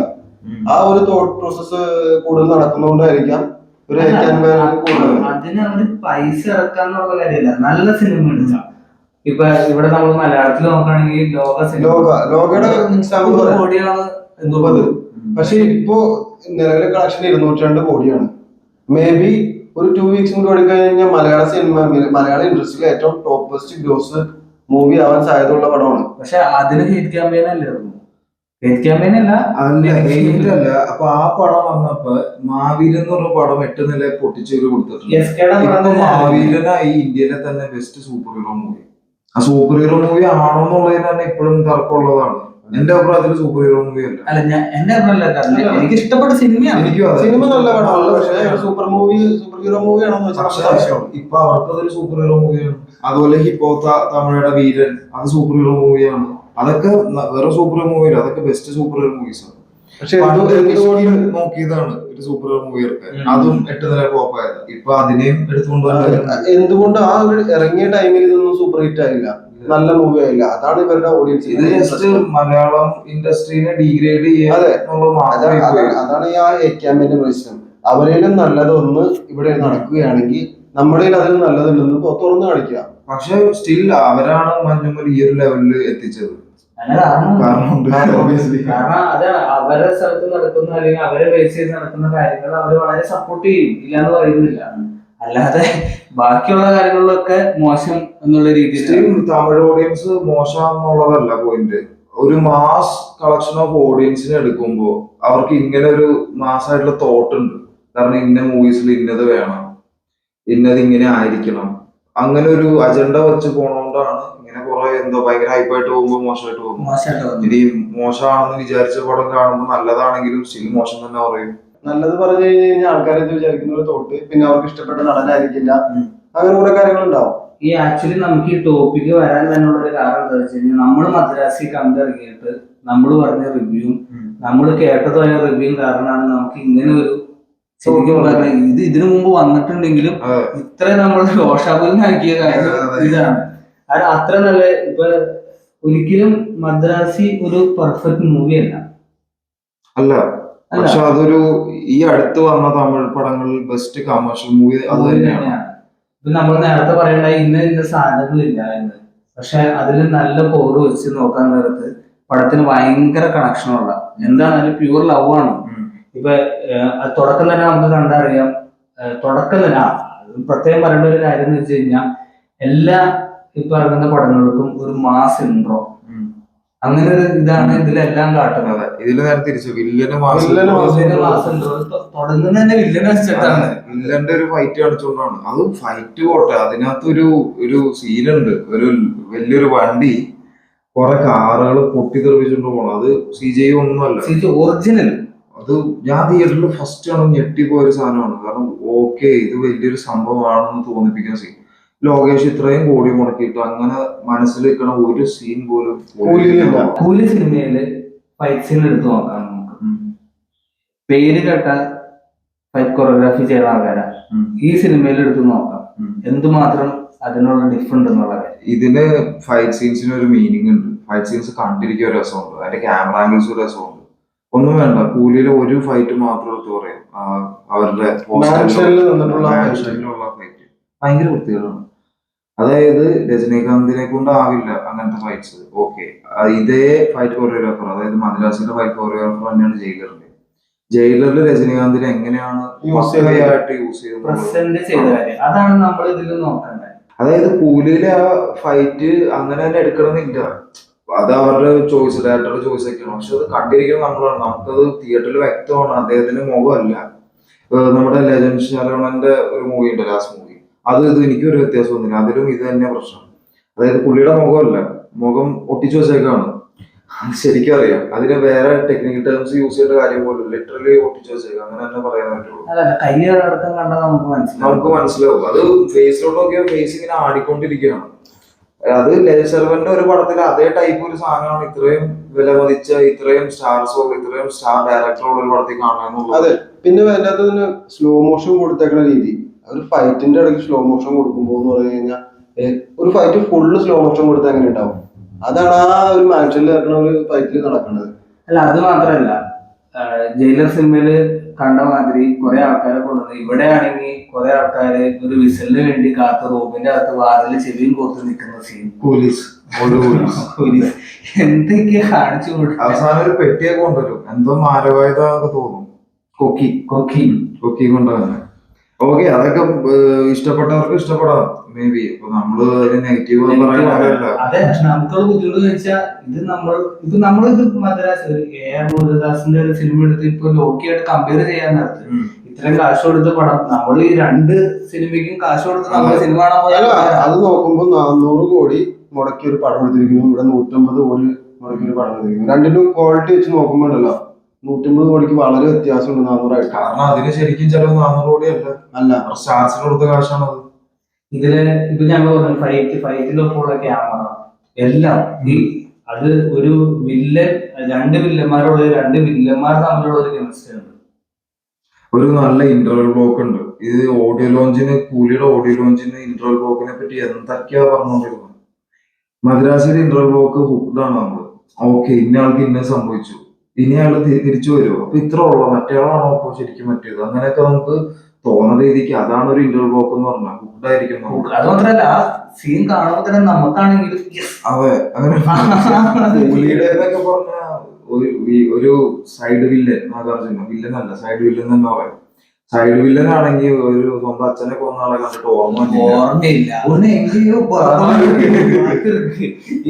ആ ഒരു തോട്ട് പ്രോസസ് കൂടുതൽ നടക്കുന്നതുകൊണ്ടായിരിക്കാം ഒരു അതിന് അവര് പൈസ ഇറക്കാന്നുള്ള കാര്യമില്ല. നല്ല സിനിമ എടുക്കാം. ഇപ്പൊ ഇവിടെ നമ്മൾ മലയാളത്തിൽ നോക്കുകയാണെങ്കിൽ ലോകയുടെ കോടിയാണ്. പക്ഷെ ഇപ്പോ നിലവിലെ കളക്ഷൻ 202 കോടിയാണ്. മേ ബി ഒരു 2 വീക്സ് കൂടി ഓടിക്കഴിഞ്ഞാൽ മലയാള ഇൻഡസ്ട്രിയിലെ ഏറ്റവും ടോപ്പ് ബെസ്റ്റ് ഗ്രോസ് മൂവി ആവാൻ സാധ്യതയുള്ള പടമാണ്. പക്ഷെ അതിന് ഹേറ്റ് ക്യാമ്പയിൻ അല്ലായിരുന്നു. ഹേറ്റ് ക്യാമ്പയിൻ അല്ല. അപ്പൊ ആ പടം വന്നപ്പോ മാവീരൻ എന്ന് പറഞ്ഞ പടം 8 നില പൊട്ടിച്ചൊരു കൊടുത്തിട്ടുണ്ട്. മാവീരനാ ഈ ഇന്ത്യയിലെ തന്നെ ബെസ്റ്റ് സൂപ്പർ ഹീറോ മൂവി. ആ സൂപ്പർ ഹീറോ മൂവി ആണോ എന്നുള്ളതിന് തന്നെ ഇപ്പോഴും തർക്കമുള്ളതാണ്. എന്റെ അഭിപ്രായത്തിൽ സൂപ്പർ ഹീറോ മൂവി അല്ല. എന്റെ അഭിപ്രായം എനിക്ക് ഇഷ്ടപ്പെട്ട സിനിമയാണ്. സിനിമ നല്ല പടമാണ്. പക്ഷേ സൂപ്പർ ഹീറോ മൂവിയാണോ ഇപ്പൊ അവർക്കതൊരു സൂപ്പർ ഹീറോ മൂവിയാണ്. അതുപോലെ ഹിപ്പോ തമിഴയുടെ വീരൻ അത് സൂപ്പർ ഹീറോ മൂവിയാണ്. അതൊക്കെ വേറെ സൂപ്പർ ഹീറോ മൂവിയല്ല, അതൊക്കെ ബെസ്റ്റ് സൂപ്പർ ഹീറോ മൂവീസ് ആണ്. പക്ഷെ നോക്കിയതാണ് ഒരു സൂപ്പർ ഹീറോ മൂവി ഇറക്കാൻ, അതും 8 നില ഫ്ലോപ്പ് ആയത്. ഇപ്പൊ അതിനെയും എടുത്തുകൊണ്ട് എന്തുകൊണ്ട് ആ ഒരു ഇറങ്ങിയ ടൈമിൽ ഇതൊന്നും സൂപ്പർ ഹിറ്റ് ആയില്ല, നല്ല മൂവി ആയില്ല? അതാണ് ഇവരുടെ ഓഡിയൻസ്. ഇത് ജസ്റ്റ് മലയാളം ഇൻഡസ്ട്രീനെ ഡീഗ്രേഡ് ചെയ്യാതെ അതാണ് ഈ ആ ക്യാമ്പയിന്റെ പ്രശ്നം. അവരേലും നല്ലതൊന്ന് ഇവിടെ നടക്കുകയാണെങ്കിൽ നമ്മുടെ അതിൽ നല്ലതുണ്ടെന്ന് തുറന്നു കാണിക്കുക. പക്ഷെ സ്റ്റിൽ അവരാണ് മഞ്ഞുമൽ ഈ ഒരു ലെവലിൽ എത്തിച്ചത്. കാരണം അത് അവരുടെ സ്ഥലത്ത് നടക്കുന്ന അല്ലെങ്കിൽ അവരെ ബേസ് ചെയ്ത് നടക്കുന്ന കാര്യങ്ങൾ അവർ വളരെ സപ്പോർട്ട് ചെയ്യും, ഇല്ലാന്ന് പറയുന്നില്ല. അല്ലാതെ ബാക്കിയുള്ള കാര്യങ്ങളിലൊക്കെ മോശം എന്നുള്ള രീതിയിൽ തമിഴ് ഓഡിയൻസ് മോശം എന്നുള്ളതല്ല പോയിന്റ്. ഒരു മാസ് കളക്ഷൻ ഓഫ് ഓഡിയൻസിനെ എടുക്കുമ്പോ അവർക്ക് ഇങ്ങനെ ഒരു മാസമായിട്ടുള്ള തോട്ട് ഉണ്ട്. കാരണം ഇന്ന മൂവീസിൽ ഇന്നത് വേണം, ഇന്നത് ഇങ്ങനെ ആയിരിക്കണം, അങ്ങനെ ഒരു അജണ്ട വെച്ച് പോണോണ്ടാണ് ഇങ്ങനെ കുറെ എന്തോ ഭയങ്കര ഹൈപ്പായിട്ട് പോകുമ്പോ മോശമായിട്ട് പോകും. ഇനി മോശമാണെന്ന് വിചാരിച്ച പടം കാണുമ്പോൾ നല്ലതാണെങ്കിലും സ്റ്റിൽ മോശം തന്നെ പറയും. നല്ലത് പറഞ്ഞു കഴിഞ്ഞാൽ ആൾക്കാരെ വിചാരിക്കുന്ന ഒരു തോട്ട്, പിന്നെ അവർക്ക് ഇഷ്ടപ്പെട്ട നടനായിരിക്കില്ല, അങ്ങനെ കുറെ കാര്യങ്ങളുണ്ടാവും. ഈ ആക്ച്വലി നമുക്ക് ഈ ടോപ്പിക്ക് വരാൻ തന്നെയുള്ള ഒരു കാരണം എന്താ വെച്ച് കഴിഞ്ഞാൽ നമ്മൾ മദ്രാസി കണ്ടിറങ്ങിയിട്ട് നമ്മൾ പറഞ്ഞ റിവ്യൂവും നമ്മൾ കേട്ടതായ റിവ്യൂവും കാരണമാണ് നമുക്ക് ഇങ്ങനെ ഒരു ശരിക്കും പറഞ്ഞ ഇതിനു മുമ്പ് വന്നിട്ടുണ്ടെങ്കിലും ഇത്ര നമ്മൾ രോഷാകുലനാക്കിയ കാര്യം ഇതാണ്. അത് അത്ര നല്ല ഇപ്പൊ ഒരിക്കലും മദ്രാസി ഒരു പെർഫെക്റ്റ് മൂവി അല്ല. പക്ഷെ അതൊരു ഈ അടുത്ത് വന്ന തമിഴ് പടങ്ങളിൽ ബെസ്റ്റ് കമേഴ്ഷ്യൽ മൂവി അത് തന്നെയാണ്. ഇപ്പൊ നമ്മൾ നേരത്തെ പറയണ്ട ഇന്ന സാധനങ്ങളില്ല എന്ന്, പക്ഷെ അതിൽ നല്ല കോഡ് വെച്ച് നോക്കാൻ നേരത്ത് പടത്തിന് ഭയങ്കര കണക്ഷനുള്ള എന്താണ് അതിൽ പ്യൂർ ലവ് ആണ്. ഇപ്പൊ തുടക്കം തന്നെ നമുക്ക് കണ്ടറിയാം. തുടക്കം തന്നെ പ്രത്യേകം പറയേണ്ട ഒരു കാര്യം എന്ന് വെച്ച് കഴിഞ്ഞാൽ ഇപ്പൊ ഇറങ്ങുന്ന പടങ്ങൾക്കും ഒരു മാസ് ഇൻട്രോ, അങ്ങനെ ഒരു ഇതാണ് ഇതിലെല്ലാം കാട്ടുന്നത്. ഇതില് നേരെ തിരിച്ചു വില്ലന് മാസ് ഇൻട്രോ തുടങ്ങുന്ന തന്നെ വില്ലനെ വെച്ചിട്ടാണ്. വില്ലന്റെ ഒരു ഫൈറ്റ് കാണിച്ചുകൊണ്ടാണ്. അത് ഫൈറ്റ് പോട്ടെ, അതിനകത്തൊരു ഒരു സീനുണ്ട്, ഒരു വലിയൊരു വണ്ടി കുറെ കാറുകൾ പൊട്ടിത്തെറിപ്പിച്ചുകൊണ്ട് പോകണം. അത് CGI ഒന്നുമല്ല, ഒറിജിനൽ. അത് ഞാൻ തിയേറ്ററിൽ ഫസ്റ്റ് ആണ് ഞെട്ടിപ്പോയ ഒരു സാധനമാണ്. കാരണം ഓക്കെ, ഇത് വലിയൊരു സംഭവമാണെന്ന് തോന്നിപ്പിക്കുന്ന സീൻ. ലോകേഷ് ഇത്രയും കോടി മുടക്കിയിട്ട് അങ്ങനെ മനസ്സിൽ വെക്കണ ഒരു സീൻ പോലും കൂലി സിനിമയില് ഫൈറ്റ് സീൻ എടുത്ത് നോക്കാം നമുക്ക്. പേര് കേട്ട ഫൈറ്റ് കൊറിയോഗ്രാഫി ചെയ്യുന്ന ആൾക്കാരാ. ഈ സിനിമയിൽ എടുത്ത് നോക്കാം എന്തുമാത്രം അതിനുള്ള ഡിഫറൻറ്റ് എന്നുള്ള കാര്യം. ഇതിന് ഫൈറ്റ് സീൻസിന് ഒരു മീനിങ് ഉണ്ട്. ഫൈറ്റ് സീൻസ് കണ്ടിരിക്കാൻ ഒരു രസമുണ്ട്, അതിന്റെ ക്യാമറ ആംഗിൾസ് ഒരു രസമുണ്ട്. ഒന്നും വേണ്ട, കൂലിയിലെ ഒരു ഫൈറ്റ് മാത്രം എടുത്ത് പറയാം. അവരുടെ ഫൈറ്റ് ഭയങ്കര വൃത്തികളാണ്. അതായത് രജനീകാന്തിനെ കൊണ്ടാവില്ല അങ്ങനത്തെ ഫൈറ്റ്സ്. ഓക്കെ, ഇതേ ഫൈറ്റ് കൊറിയോഗ്രാഫർ, അതായത് മദ്രാസിന്റെ ഫൈറ്റ് കൊറിയോഗ്രാഫർ തന്നെയാണ് ജയിലറിന്റെ. ജയിലറിൽ രജനീകാന്തിനെ എങ്ങനെയാണ് യൂസ് ചെയ്ത അതാണ് നമ്മൾ ഇതിൽ നോക്കേണ്ടത്. അതായത് കൂലിയിലെ ആ ഫൈറ്റ് അങ്ങനെ തന്നെ എടുക്കണമെന്നില്ല, അത് അവരുടെ ചോയ്സ്, ഡയറക്ടറുടെ ചോയ്സ് ഒക്കെയാണ്. പക്ഷെ അത് കണ്ടിരിക്കണം നമ്മളാണ്. നമുക്കത് തിയേറ്ററിൽ വ്യക്തമാണ് അദ്ദേഹത്തിന്റെ മുഖമല്ല. നമ്മുടെ ലെജൻഡ് ശരവണന്റെ ഒരു മൂവി ഉണ്ട്, ലാസ്റ്റ് മൂവി, അത് എനിക്കൊരു വ്യത്യാസമൊന്നുമില്ല. അതിലും ഇത് തന്നെ പ്രശ്നം. അതായത് പുള്ളിയുടെ മുഖമല്ല, മുഖം ഒട്ടിച്ചു വെച്ചേക്കാണ്. ശരിക്കും അറിയാം, അതിന് വേറെ ടെക്നിക്കൽ ടേംസ് യൂസ് ചെയ്യേണ്ട കാര്യം പോലും, ലിറ്ററലി ഒട്ടിച്ചു വെച്ചേക്കാം, അങ്ങനെ തന്നെ പറയാൻ പറ്റുള്ളൂ. നമുക്ക് മനസ്സിലാവും. അത് ഫേസിലോട്ട് നോക്കിയാൽ ഫേസ് ഇങ്ങനെ ആടിക്കൊണ്ടിരിക്കുകയാണ്. അത് ലെജൻഡ് ഒരു പടത്തിൽ അതേ ടൈപ്പ് ഒരു സാധനമാണ് ഇത്രയും വില മതിച്ച, ഇത്രയും സ്റ്റാർസ്, ഇത്രയും സ്റ്റാർ ഡയറക്ടറോട് ഒരു പടത്തിൽ കാണാനുള്ളത്. അതെ, പിന്നെ അതിന് സ്ലോ മോഷൻ കൊടുത്തേക്കുന്ന രീതി, ഒരു ഫൈറ്റിന്റെ ഇടയ്ക്ക് സ്ലോ മോഷൻ കൊടുക്കുമ്പോൾ എന്ന് പറഞ്ഞു കഴിഞ്ഞാൽ ഒരു ഫൈറ്റ് ഫുള്ള് സ്ലോ മോഷൻ കൊടുത്താൽ എങ്ങനെ ഉണ്ടാവും? അതാണ് ആ ഒരു മാച്ചിൽ നടക്കുന്ന ഒരു ഫൈറ്റിൽ നടക്കുന്നത്. അല്ല, അത് മാത്രല്ല, ജയിലർ സിനിമയില് കണ്ട മാതിരി കുറെ ആൾക്കാരെ കൊണ്ടുവന്ന് ഇവിടെ ആണെങ്കിൽ കുറെ ആൾക്കാര് ഒരു വിസലിന് വേണ്ടി കാത്ത് റൂമിന്റെ അകത്ത് വാതില് ചെവിയും കോർത്ത് നിൽക്കുന്ന സീൻ, പോലീസ് എന്തൊക്കെയാ കാണിച്ചു കൊടുക്കും. അവസാനം ഒരു പെട്ടിയൊക്കെ കൊണ്ടുവരും, എന്തോ മാരവായുധമൊക്കെ തോന്നും, കൊക്കി കൊണ്ടുവന്നെ. ഓക്കെ, അതൊക്കെ ഇഷ്ടപ്പെട്ടവർക്ക് ഇഷ്ടപ്പെടാം മേ ബി. ഇപ്പൊ നമ്മള് അതിന് നെഗറ്റീവ് പറയാനല്ല. അതെ, നമുക്കുള്ള ബുദ്ധിമുട്ട് വെച്ചാൽ ഇത് മദ്രാസ് മുരുദാസിന്റെ ഒരു സിനിമ എടുത്ത് ഇപ്പൊ ലോക്കിയായിട്ട് കമ്പയർ ചെയ്യാൻ നടത്തി. ഇത്രയും കാശ് കൊടുത്ത പടം, നമ്മൾ ഈ രണ്ട് സിനിമയ്ക്കും കാശ് കൊടുത്ത് നമ്മൾ സിനിമ കാണാൻ പോയാൽ അത് നോക്കുമ്പോൾ 400 കോടി മുടക്കി ഒരു പടം എടുത്തിരിക്കുന്നു, ഇവിടെ 150 കോടി മുടക്കി ഒരു പടം എടുത്തിരിക്കുന്നു. രണ്ടിനും ക്വാളിറ്റി വെച്ച് നോക്കുമ്പോഴല്ലോ 150 കോടിക്ക് വളരെ വ്യത്യാസമുണ്ട് 400 ആയിട്ട്. കാരണം അതിന് ശരിക്കും ചെലവ് 400 കോടി അല്ല, സ്റ്റാർസിന് കൊടുത്ത കാശാണ് അത്. ഇതില് ഇപ്പൊ ഞങ്ങൾ പറഞ്ഞു ഫൈറ്റിലൊപ്പമുള്ള ക്യാമറ എല്ലാം, അത് ഒരു വില്ലൻ, 2 വില്ലന്മാരുള്ള 2 വില്ലന്മാർ തമ്മിലുള്ള ഒരു കെമിസ്ട്രി ഉണ്ട്. ഒരു നല്ല ഇന്റർവൽ ബ്ലോക്ക് ഉണ്ട്. ഇത് ഓഡിയോ ലോഞ്ചിന്, കൂലിയുടെ ഓഡിയോ ലോഞ്ചിന് ഇന്റർവൽ ബ്ലോക്കിനെ പറ്റി എന്തൊക്കെയാ പറഞ്ഞോണ്ടിരുന്നത്. മദ്രാസിന്റെ ഇന്റർവൽ ബ്ലോക്ക് ഹുക്ഡാണ് നമ്മള്. ഓക്കെ, ഇന്ന ആൾക്ക് ഇന്നെ സംഭവിച്ചു, ഇനി അയാൾ തിരിച്ചു വരുമോ, അപ്പൊ ഇത്ര ഉള്ള മറ്റേയാളാണോ അപ്പൊ ശരിക്കും മറ്റേത്, അങ്ങനെയൊക്കെ നമുക്ക് തോന്നുന്ന രീതിക്ക് അതാണ് ഒരു ഇന്റർവൽ ബ്ലോക്ക് എന്ന് പറഞ്ഞാൽ. ഹുക്ഡായിരിക്കും. അത് മാത്രല്ല, ആ സീൻ കാണുമ്പോൾ തന്നെ നമുക്കാണെങ്കിലും അതെ, അങ്ങനെ കൂലിയുടെ എന്നൊക്കെ പറഞ്ഞ ഒരു സൈഡ് വില്ലൻ, നാഗാർജുന വില്ലനല്ല, സൈഡ് വില്ലൻ തന്നെ പറയാം. സൈഡ് വില്ലൻ ആണെങ്കിൽ ഒരു സ്വന്തം അച്ഛനെ കൊന്ന ആളെ കണ്ടിട്ട് ഓർമ്മയില്ല.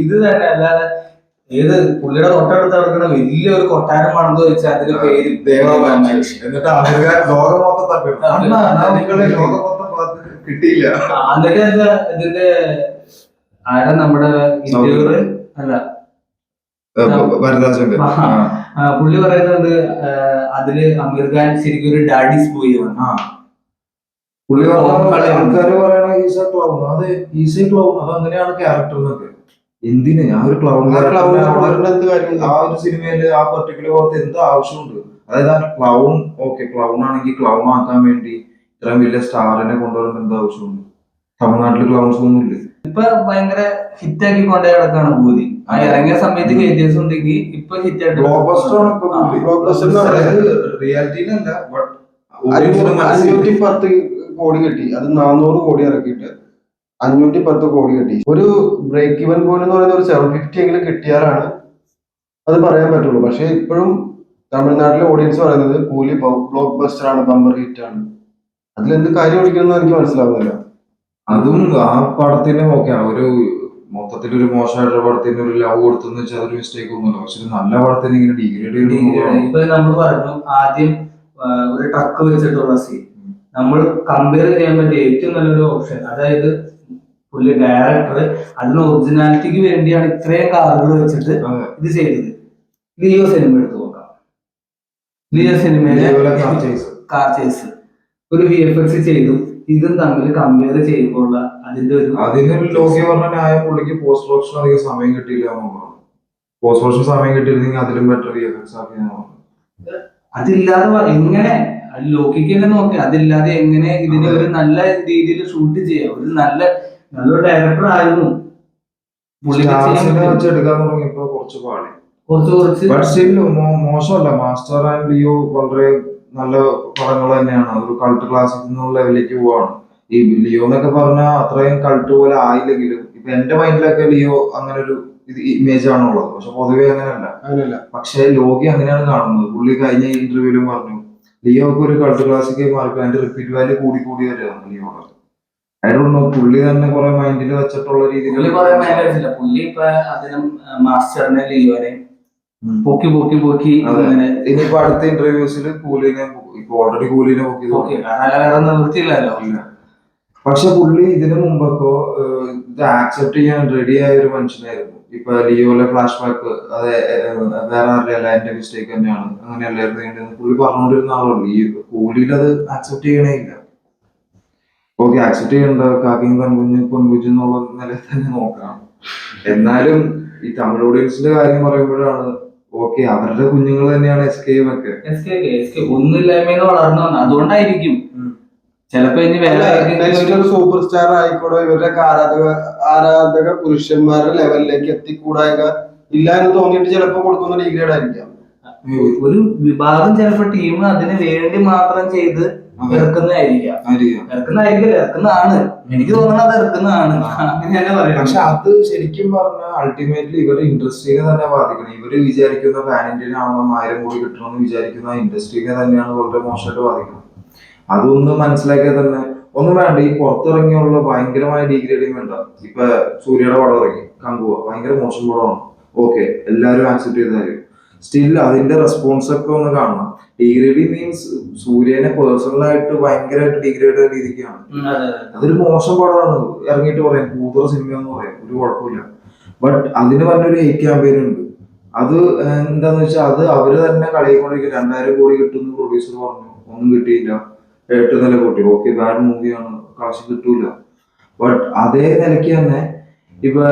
ഇത് തന്നെ അല്ലാതെ ഏത് പുള്ളിയുടെ തൊട്ടടുത്ത് കിടക്കുന്ന വലിയൊരു കൊട്ടാരമാണെന്ന് ചോദിച്ചാൽ അതിന്റെ പേര് എന്നിട്ട് ലോകം മൊത്തം കിട്ടിയില്ല. എന്നിട്ട് എന്താ ഇതിന്റെ ആരാ നമ്മുടെ ഇന്റർവ്യൂർ അല്ല പുള്ളി പറയുന്നത് അതില് അമീർ ഖാൻ ശരിക്കും ഒരു ഡാഡീസ് ബോയ് ആണ്. പുള്ളി ആൾക്കാര് പറയണ ഈസ ക്ലൗൺ, അതെ ഈസ ക്ലൗൺ, അത് അങ്ങനെയാണ് ക്യാരക്ടർ എന്നൊക്കെ. എന്തിന് ആ ഒരു ക്ലൗൺ ആ ഒരു സിനിമയില് ആ പെർട്ടിക്കുലർ ഭാഗത്ത് എന്ത് ആവശ്യമുണ്ട്? അതായത് ആ ക്ലൗൺ, ഓക്കെ ക്ലൗൺ ആണെങ്കിൽ ക്ലൗൺ ആക്കാൻ വേണ്ടി ഇത്രയും വലിയ സ്റ്റാറിനെ കൊണ്ടുവരുന്ന എന്ത് ആവശ്യമുണ്ട്? തമിഴ്നാട്ടില് ക്ലൗൺസ് ഒന്നുമില്ല. ഇപ്പൊ ഭയങ്കര ഹിറ്റ് ആക്കി കൊണ്ടേ കിടക്കാണ് ഭൂതി. ആ ഇറങ്ങിയ സമയത്ത് ഹേറ്റേഴ്സ് ഉണ്ടെങ്കിൽ ഇപ്പൊ ഹിറ്റ് ആയിട്ട് റിയാലിറ്റിയിലല്ല, 510 കോടി കിട്ടി. അത് 400 കോടി ഇറക്കിയിട്ട് 510 കോടി കിട്ടി. ഒരു ബ്രേക്ക് ഇവൻ പോയിന്റ് എന്ന് പറയുന്ന ഒരു 750 എങ്കിലും കിട്ടിയാലാണ് അത് പറയാൻ പറ്റുള്ളൂ. പക്ഷെ ഇപ്പോഴും തമിഴ്നാട്ടിലെ ഓഡിയൻസ് പറയുന്നത് കൂലി ബ്ലോക്ക് ബസ്റ്റർ ആണ്, ബമ്പർ ഹിറ്റ് ആണ്. അതിലെന്ത് കാര്യം ഓടിക്കണമെന്ന് എനിക്ക് മനസ്സിലാവുന്നില്ല. അതും ആ പടത്തിന് ഓക്കെ ഒരു മൊത്തത്തിലൊരു മോശമായിട്ടുള്ള പടത്തിന് ഒരു ലവ് കൊടുത്തെന്ന് വെച്ചാൽ അതൊരു മിസ്റ്റേക്ക് ഒന്നുമില്ല. പക്ഷെ ഒരു നല്ല പടത്തിന് ഇങ്ങനെ ഡിഗ്രേഡ് ഇപ്പൊ നമ്മൾ പറഞ്ഞു ആദ്യം ഒരു ട്രക്ക് വെച്ചിട്ടുള്ള സീൻ നമ്മൾ കമ്പയർ ചെയ്യാൻ പറ്റിയ ഏറ്റവും നല്ലൊരു ഓപ്ഷൻ. അതായത് പുള്ളി ഡയറക്ടർ അതിന് ഒറിജിനാലിറ്റിക്ക് വേണ്ടിയാണ് ഇത്രയും കാറുകൾ വെച്ചിട്ട് ഇത് ചെയ്തത്. ലിയോ സിനിമ എടുത്തു നോക്കാം. ലിയോ സിനിമയിലെ കാർ ചേസ് ഒരു VFX ചെയ്തു. ഇതും തമ്മിൽ കമ്പയർ ചെയ്യുമ്പോൾ അതിനൊരു ലോകി പറഞ്ഞ ന്യായം പുള്ളിക്ക് പോസ്റ്റ് പ്രൊഡക്ഷൻ അധികം സമയം കിട്ടിയില്ല എന്നുള്ളതാണ്. പോസ്റ്റ് പ്രൊഡക്ഷൻ സമയം കിട്ടിയിരുന്നെങ്കിൽ അതിലും ബെറ്റർ VFX ആക്കിയാണ്. അതില്ലാതെ എങ്ങനെ ലോക്കിക്ക് തന്നെ നോക്കി, അതില്ലാതെ എങ്ങനെ ഇതിനെ ഒരു നല്ല രീതിയിൽ ഷൂട്ട് ചെയ്യാം. ഒരു നല്ലൊരു ഡയറക്ടർ ആയിരുന്നു എടുക്കാൻ തുടങ്ങിയപ്പോ കുറച്ച് പാടി മോശമല്ല. മാസ്റ്റർ ആൻഡ് ലിയോ വളരെ നല്ല പടങ്ങൾ തന്നെയാണ്. അതൊരു കൾട്ട് ക്ലാസിക് എന്നുള്ള ലെവലിലേക്ക് പോവാണ്. ഈ ലിയോ എന്നൊക്കെ പറഞ്ഞാൽ അത്രയും കൾട്ട് പോലെ ആയില്ലെങ്കിലും ഇപ്പൊ എന്റെ മൈൻഡിലൊക്കെ ലിയോ അങ്ങനെ ഒരു ഇമേജ് ആണുള്ളത്. പക്ഷെ പൊതുവെ അങ്ങനെയല്ല. പക്ഷെ ലോകി അങ്ങനെയാണ് കാണുന്നത്. പുള്ളി കഴിഞ്ഞ ഇന്റർവ്യൂവിലും പറഞ്ഞു ലിയോ ഒക്കെ ഒരു കൾട്ട് ക്ലാസിക്കായി മാറി അതിന്റെ റിപ്പീറ്റ് വാല്യൂ കൂടി വരികയാണ് ലിയോടെ. ആയിരുന്നു പുള്ളി തന്നെ കുറെ മൈൻഡിൽ വെച്ചിട്ടുള്ള രീതിയിൽ പുള്ളി ഇപ്പൊ അതിനും മാസ്റ്ററിനെ ലിയോനെ പൊക്കി ഇനിയിപ്പോ അടുത്ത ഇന്റർവ്യൂസിൽ കൂലിനെ ഇപ്പൊ ഓൾറെഡി കൂലിനെ പൊക്കി നിവൃത്തിയില്ലല്ലോ. പക്ഷെ പുള്ളി ഇതിനു മുമ്പൊക്കെ ഇത് ആക്സെപ്റ്റ് ചെയ്യാൻ റെഡി ആയ ഒരു മനുഷ്യനായിരുന്നു. ഇപ്പൊ ലിയോയിലെ ഫ്ലാഷ് ബാക്ക് അത് വേറെ അറിയില്ല എന്റെ മിസ്റ്റേക്ക് തന്നെയാണ് അങ്ങനെയല്ലായിരുന്നു പുള്ളി പറഞ്ഞുകൊണ്ടിരുന്ന ആളുള്ളൂ. ഈ കൂലിയിൽ അത് ആക്സെപ്റ്റ് ചെയ്യണേ ഇല്ല. ഓക്കെ ആക്സെപ്റ്റ് ചെയ്യേണ്ട കാക്കിയും പൊൻകുഞ്ഞ് എന്നുള്ള നിലയിൽ തന്നെ നോക്കാം. എന്നാലും ഈ തമിഴ് ഓഡിയൻസിന്റെ കാര്യം പറയുമ്പോഴാണ് ഓക്കെ അവരുടെ കുഞ്ഞുങ്ങൾ തന്നെയാണ് SK ഒന്നുമില്ലായ്മ വളർന്നു വന്നത്. അതുകൊണ്ടായിരിക്കും ചിലപ്പോ ഇനി ഒരു സൂപ്പർ സ്റ്റാർ ആയിക്കോട്ടെ ഇവരുടെ ആരാധക പുരുഷന്മാരുടെ ലെവലിലേക്ക് എത്തിക്കൂടായ ഇല്ല എന്ന് തോന്നിയിട്ട് ചിലപ്പോ കൊടുക്കുന്ന ഡിഗ്രേഡ് ആയിരിക്കാം. ഒരു വിഭാഗം ചിലപ്പോ ടീം അതിന് വേണ്ടി മാത്രം ചെയ്ത് ഇറക്കുന്നതാണ്. എനിക്ക് തോന്നുന്നത് ഇറക്കുന്നതാണ്. അങ്ങനെ പറയാം. പക്ഷെ അത് ശരിക്കും പറഞ്ഞാൽ അൾട്ടിമേറ്റ്ലി ഇവര് ഇൻഡസ്ട്രീനെ തന്നെ ബാധിക്കണം. ഇവര് വിചാരിക്കുന്ന പാൻ ഇന്ത്യൻ ആവണം 1000 കോടി കിട്ടണമെന്ന് വിചാരിക്കുന്ന ഇൻഡസ്ട്രീനെ തന്നെയാണ് വളരെ മോശമായിട്ട് ബാധിക്കുന്നത്. അതൊന്ന് മനസ്സിലാക്കിയാൽ തന്നെ ഒന്നും വേണ്ട. ഈ പുറത്തിറങ്ങിയുള്ള ഭയങ്കരമായ ഡിഗ്രേഡിങ് വേണ്ട. ഇപ്പൊ സൂര്യയുടെ പടം ഇറങ്ങി കങ്കുവ ഭയങ്കര മോശം പടമാണ്. ഓക്കെ എല്ലാവരും ആക്സെപ്റ്റ് ചെയ്താലും സ്റ്റിൽ അതിന്റെ റെസ്പോൺസ് ഒക്കെ ഒന്ന് കാണണം. ഡിഗ്രേഡിങ് മീൻസ് സൂര്യനെ പേഴ്സണലായിട്ട് ഭയങ്കരമായിട്ട് ഡിഗ്രേഡ് ചെയ്ത രീതിക്കാണ്. അതൊരു മോശം പടമാണ്. ഇറങ്ങിയിട്ട് പറയാം കൂതറ സിനിമ എന്ന് പറയാം ഒരു കുഴപ്പമില്ല. ബട്ട് അതിന് പറഞ്ഞൊരു ഹെയ്റ്റ് ക്യാമ്പയിൻ ഉണ്ട്. അത് എന്താന്ന് വെച്ചാൽ അത് അവര് തന്നെ കളിക്കൊണ്ടിരിക്കും. 2000 കോടി കിട്ടുന്ന പ്രൊഡ്യൂസർ പറഞ്ഞു ഒന്നും കിട്ടിയില്ല. 8 നില കൂട്ടി. ഓക്കെ ബാഡ് മൂവിയാണ് കാശ് കിട്ടൂല. ബട്ട് അതേ നിലയ്ക്ക് തന്നെ ഇപ്പൊ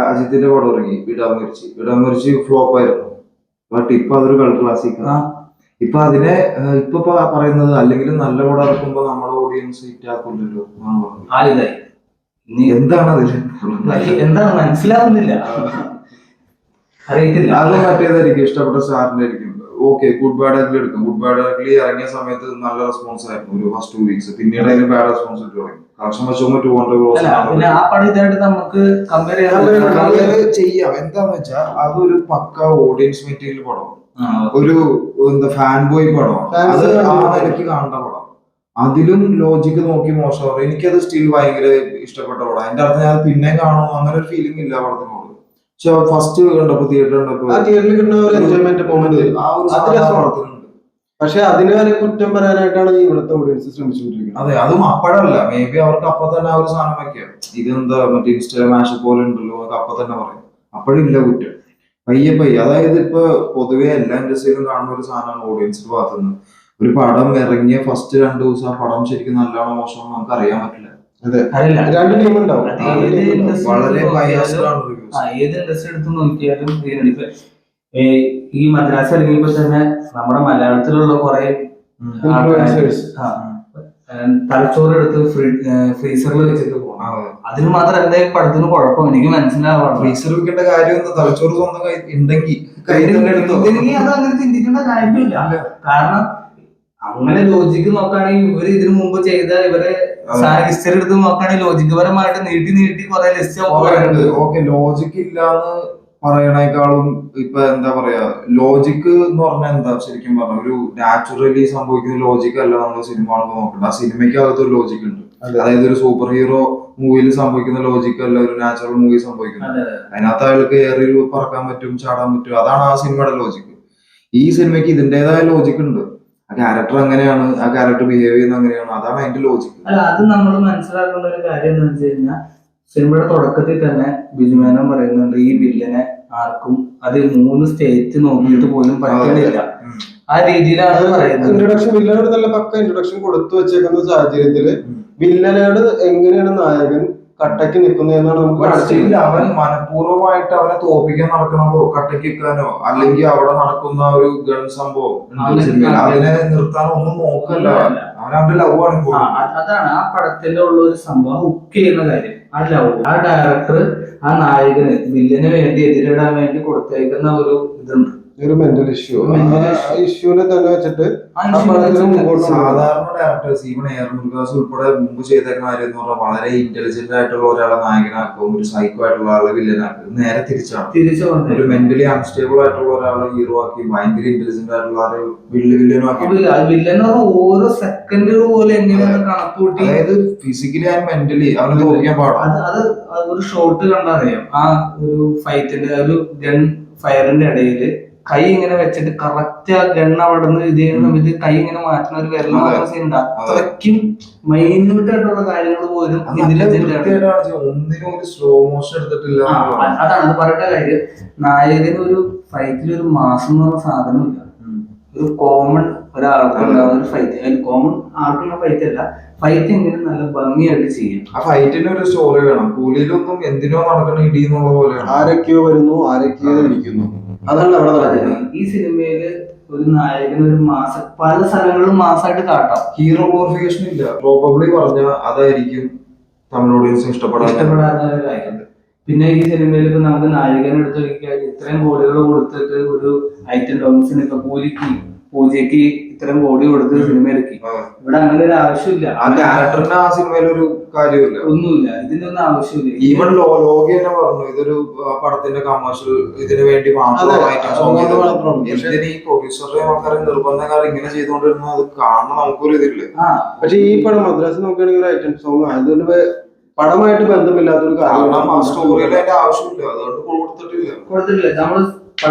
അജിത്തിന്റെ പടം ഇറങ്ങി വിടാമരിച്ച് ഫ്ലോപ്പ് ആയിരുന്നു. ബട്ട് ഇപ്പൊ അതൊരു കൾട്ട് ക്ലാസിക്. ഇപ്പൊ അതിനെ ഇപ്പൊ പറയുന്നത് അല്ലെങ്കിൽ നല്ല പടം ഇറക്കുമ്പോ നമ്മുടെ ഓഡിയൻസ് ഹിറ്റ് ആക്കില്ലല്ലോ എന്താണ് എന്താണ് മനസ്സിലാവുന്നില്ല. അത് മറ്റേതായിരിക്കും ഇഷ്ടപ്പെട്ട സ്റ്റാറിന്റെ ആയിരിക്കും. ഓക്കെ ഗുഡ് ബാഡ് ആഗ്ലി എടുക്കും. ഗുഡ് ബാഡ് ആഗ്ലി ഇറങ്ങിയ സമയത്ത് നല്ല റെസ്പോൺസ് ആയിരുന്നു ഒരു ഫസ്റ്റ് 2 വീക്സ്. പിന്നീട് അതിന് ബാഡ് റെസ്പോൺസ് ഇട്ട് തുടങ്ങി. കളക്ഷൻ വെച്ചുമ്പോൾ 200 നമുക്ക് ചെയ്യാം. എന്താന്ന് വെച്ചാൽ അതൊരു പക്ക ഓഡിയൻസ് മെറ്റീരിയൽ പടം, ഒരു എന്താ ഫാൻ ബോയ് പടം, അത് ആ നിലയ്ക്ക് കാണേണ്ട പടം. അതിലും ലോജിക്ക് നോക്കി മോശം. എനിക്കത് സ്റ്റിൽ ഭയങ്കര ഇഷ്ടപ്പെട്ട പടം. അതിന്റെ അർത്ഥം ഞാൻ പിന്നെ കാണും അങ്ങനെ ഒരു ഫീലിംഗ് ഇല്ല പടത്തിനോട്. പക്ഷെ ഫസ്റ്റ് കണ്ടപ്പോ തിയേറ്ററിൽ കിട്ടുന്ന ഒരു എൻജോയ്മെന്റ് മൊമെന്റ് പക്ഷെ അതിന് വരെ കുറ്റം പറയാനായിട്ടാണ് ഇവിടുത്തെ ഓഡിയൻസ് ശ്രമിച്ചുകൊണ്ടിരിക്കുന്നത്. അതെ അതും അപ്പോഴല്ല. മേ ബി അവർക്ക് അപ്പൊ തന്നെ ആ ഒരു സാധനം വെക്കാം. ഇതെന്താ മറ്റേ ഇൻസ്റ്റാഗ്രാം മാഷ് പോലെ ഉണ്ടല്ലോ അപ്പൊ തന്നെ പറയും. അപ്പോഴില്ല കുറ്റം. പയ്യെ അതായത് ഇപ്പൊ പൊതുവെ എല്ലാ ഇൻഡസ്ട്രിയിലും കാണുന്ന ഒരു സാധനമാണ് ഓഡിയൻസിന്റെ ഭാഗത്തുനിന്ന്. ഒരു പടം ഇറങ്ങിയ ഫസ്റ്റ് 2 ദിവസം ആ പടം ശരിക്കും നല്ലതാണോ മോശമാണോ നമുക്ക് അറിയാൻ പറ്റില്ല. രണ്ട് ടീം ഉണ്ടാവും. വളരെ ഏത് ഇൻഡസ്ട്രി എടുത്ത് നോക്കിയാലും ഈ മദ്രാസ് ഇറങ്ങിയപ്പോ തന്നെ നമ്മുടെ മലയാളത്തിലുള്ള കുറെ തലച്ചോറ് എടുത്ത് ഫ്രീസറിൽ വെച്ചിട്ട് പോകണം. അതിന് മാത്രം എന്തായാലും പടത്തിന് കുഴപ്പം എനിക്ക് മനസ്സിലാവാം. ഫ്രീസർ വെക്കേണ്ട കാര്യം എന്താ? തലച്ചോറ് സ്വന്തം ഉണ്ടെങ്കിൽ അത് അങ്ങനെ ചിന്തിക്കേണ്ട കാര്യമില്ല. കാരണം അങ്ങനെ ലോജിക്ക് നോക്കുകയാണെങ്കിൽ ഇവര് ഇതിനു മുമ്പ് ചെയ്ത ഇവരെ ഹിസ്റ്ററി എടുത്ത് നോക്കുകയാണെങ്കിൽ ലോജിക്ക് പരമായിട്ട് നീട്ടി കുറെ ലിസ്റ്റ്. ഓക്കെ ലോജിക്ക് ഇല്ലാന്ന് പറയണേക്കാളും ഇപ്പൊ എന്താ പറയാ ലോജിക്ക് എന്ന് പറഞ്ഞാൽ എന്താ ശരിക്കും പറഞ്ഞ ഒരു നാച്ചുറലി സംഭവിക്കുന്ന ലോജിക്ക് അല്ല നമ്മൾ സിനിമ നോക്കേണ്ടത്. ആ സിനിമയ്ക്ക് അകത്തൊരു ലോജിക്ക് ഉണ്ട്. അതായത് ഒരു സൂപ്പർ ഹീറോ മൂവിയിൽ സംഭവിക്കുന്ന ലോജിക്ക് അല്ല ഒരു നാച്ചുറൽ മൂവി സംഭവിക്കുന്നത്. അതിനകത്ത് അയാൾക്ക് ഏറിൽ പറക്കാൻ പറ്റും, ചാടാൻ പറ്റും. അതാണ് ആ സിനിമയുടെ ലോജിക്ക്. ഈ സിനിമയ്ക്ക് ഇതിന്റേതായ ലോജിക്ക് ഉണ്ട്. ആ ക്യാരക്ടർ അങ്ങനെയാണ്, ആ ക്യാരക്ടർ ബിഹേവ് ചെയ്യുന്നത് അങ്ങനെയാണ്. അതാണ് അതിന്റെ ലോജിക്ക്. അല്ല, അത് നമ്മൾ മനസ്സിലാക്കേണ്ട ഒരു കാര്യം എന്ന് വെച്ച് കഴിഞ്ഞാൽ സിനിമയുടെ തുടക്കത്തിൽ തന്നെ ബിജുമേനോൻ പറയുന്നുണ്ട് ഈ വില്ലനെ ആർക്കും അത് 3 സ്റ്റേറ്റ് നോക്കിയിട്ട് പോലും പറ്റുന്നില്ല. ആ രീതിയിലാണ് പറയുന്നത്. ഇൻട്രൊഡക്ഷൻ വില്ലനോട് നല്ല പക്ക ഇൻട്രൊഡക്ഷൻ കൊടുത്തു വെച്ചേക്കുന്ന സാഹചര്യത്തില് വില്ലനോട് എങ്ങനെയാണ് നായകൻ കട്ടയ്ക്ക് നിൽക്കുന്നത് എന്നാണ് നമുക്ക് മനസ്സിലായില്ല. അവൻ മനഃപൂർവ്വമായിട്ട് അവനെ തോപ്പിക്കാൻ നടക്കണതോ കട്ടയ്ക്ക് നിൽക്കാനോ അല്ലെങ്കിൽ അവിടെ നടക്കുന്ന ഒരു ഗൺ സംഭവം അതിനെ നിർത്താനോ ഒന്നും നോക്കല്ല. അവൻ അവന്റെ ലവ് ആണ്. അതാണ് ആ പടത്തിന്റെ ഉള്ള ഒരു സംഭവം ഹുക്ക് ചെയ്യുന്ന കാര്യം. ആ ലവ്, ആ ഡയറക്ടർ ആ നായകന് വില്ലന് വേണ്ടി എതിരിടാൻ വേണ്ടി കൊടുത്തേക്കുന്ന ഒരു ഇതുണ്ട്, ഒരു മെന്റൽ ഇഷ്യൂ. ഇഷ്യൂനെ തന്നെ വെച്ചിട്ട് സാധാരണ ഡയറക്ടേഴ്സ് ഈവൻ എയർ മുരുകാസ് ഉൾപ്പെടെ മുമ്പ് ചെയ്തേക്കുന്ന കാര്യം എന്ന് പറഞ്ഞാൽ വളരെ ഇന്റലിജന്റ് ആയിട്ടുള്ള ഒരാളെ നായകനാക്കും, ഒരു സൈക്കോ ആയിട്ടുള്ള ആളെ വില്ലനാക്കും. നേരെ തിരിച്ചാണ്. ഒരു മെന്റലി അൺസ്റ്റേബിൾ ആയിട്ടുള്ള ഒരാളെ ഹീറോ ആക്കി ഭയങ്കര ഇന്റലിജന്റ് ആയിട്ടുള്ള ആളെ വില്ലനാക്കി. വില്ലൻ ഓരോ സെക്കൻഡ് പോലെ എങ്ങനെയാണ് കണക്കൂട്ടി, അതായത് ഫിസിക്കലി ആൻഡ് മെന്റലി അവന് തോന്നിക്കാൻ പാടാം. അത് ഒരു ഷോട്ട് കണ്ടറിയാം. ആ ഒരു ഫൈറ്റിന്റെ ഒരു ഗൺ ഫയറിന്റെ ഇടയില് കൈ ഇങ്ങനെ വെച്ചിട്ട് കറക്റ്റ് ആ ഗൺ അവിടെ നിന്ന് ഇത് ചെയ്യുന്ന സമയത്ത് കൈ ഇങ്ങനെ മാറ്റുന്ന ഒരു വിരൽ മാറ്റുന്ന സീൻ ഉണ്ട്. അത്രയ്ക്കും മൈന്യൂട്ട് ആയിട്ടുള്ള കാര്യങ്ങൾ പോലും ഒന്നിനും ഒരു സ്ലോ മോഷൻ എടുത്തിട്ടില്ല. അതാണ് അത് പറയേണ്ട കാര്യം. നായകന് ഒരു ഫൈറ്റിൽ ഒരു മാസം എന്ന് പറഞ്ഞ സാധനമില്ല. ഒരു കോമൺ ഒരാൾക്കുണ്ടാവുന്ന ഒരു ഫൈറ്റ്, കോമൺ ആൾക്കുള്ള ഫൈറ്റ് അല്ല, ഫൈറ്റ് എങ്ങനെ നല്ല ഭംഗിയായിട്ട് ചെയ്യും. ആ ഫൈറ്റിന് ഒരു സ്റ്റോറി വേണം. കൂലിയിലൊന്നും എന്തിനോ നടക്കണ ഇടി എന്നുള്ള പോലെയാണ്. ആരൊക്കെയോ വരുന്നു, ആരൊക്കെയോ ഇരിക്കുന്നു. അതാണ് അവിടെ നടക്കുന്നത്. ഈ സിനിമയില് ഒരു നായകന് ഒരു മാസം പല സ്ഥലങ്ങളിലും മാസമായിട്ട് കാട്ടാം. ഹീറോ ഗ്ലോറിഫിക്കേഷൻ ഇല്ല. പ്രോബബ്ലി പറഞ്ഞ അതായിരിക്കും തമിഴ് ഓഡിയൻസിന് ഇഷ്ടപ്പെടാത്ത ഒരു കാര്യം. പിന്നെ ഈ സിനിമയിൽ ഇപ്പൊ നമുക്ക് നായകനെ എടുത്ത് നോക്കിയാൽ ഇത്രയും കോടികൾ കൊടുത്തിട്ട് ഒരു ഐറ്റം ഡോംസിന് ഇപ്പൊ പൂജയ്ക്ക് ഇത്രയും കോടി കൊടുത്ത് സിനിമ ഇറക്കി. ഇവിടെ അങ്ങനെ ഒരു ആവശ്യമില്ല. ആ ക്യാരക്ടറിന് ആ സിനിമയിൽ ഒരു കാര്യമില്ല, ഒന്നുമില്ല. ഇതിനൊന്നും ആവശ്യമില്ല. ഈവൻ ലോകി തന്നെ പറഞ്ഞു ഇതൊരു പടത്തിന്റെ കമേഴ്ഷ്യൽ ഇതിനു വേണ്ടി മാത്രമായിട്ട് ഈ പ്രൊഡ്യൂസറുടെ ആൾക്കാരെ നിർബന്ധക്കാർ ഇങ്ങനെ ചെയ്തുകൊണ്ടിരുന്നത് അത് കാണണം നമുക്കൊരു ഇതില്ല. പക്ഷെ ഈ പടം മദ്രാസ് നോക്കുകയാണെങ്കിൽ ഒരു ഐറ്റം സോങ് അതുകൊണ്ട് പടമായിട്ട് ബന്ധമില്ലാത്തൊരു കാരണം ആ സ്റ്റോറിയിൽ അതിന്റെ ആവശ്യമില്ല, അതുകൊണ്ട് കൊടുത്തിട്ടില്ല. നമ്മൾ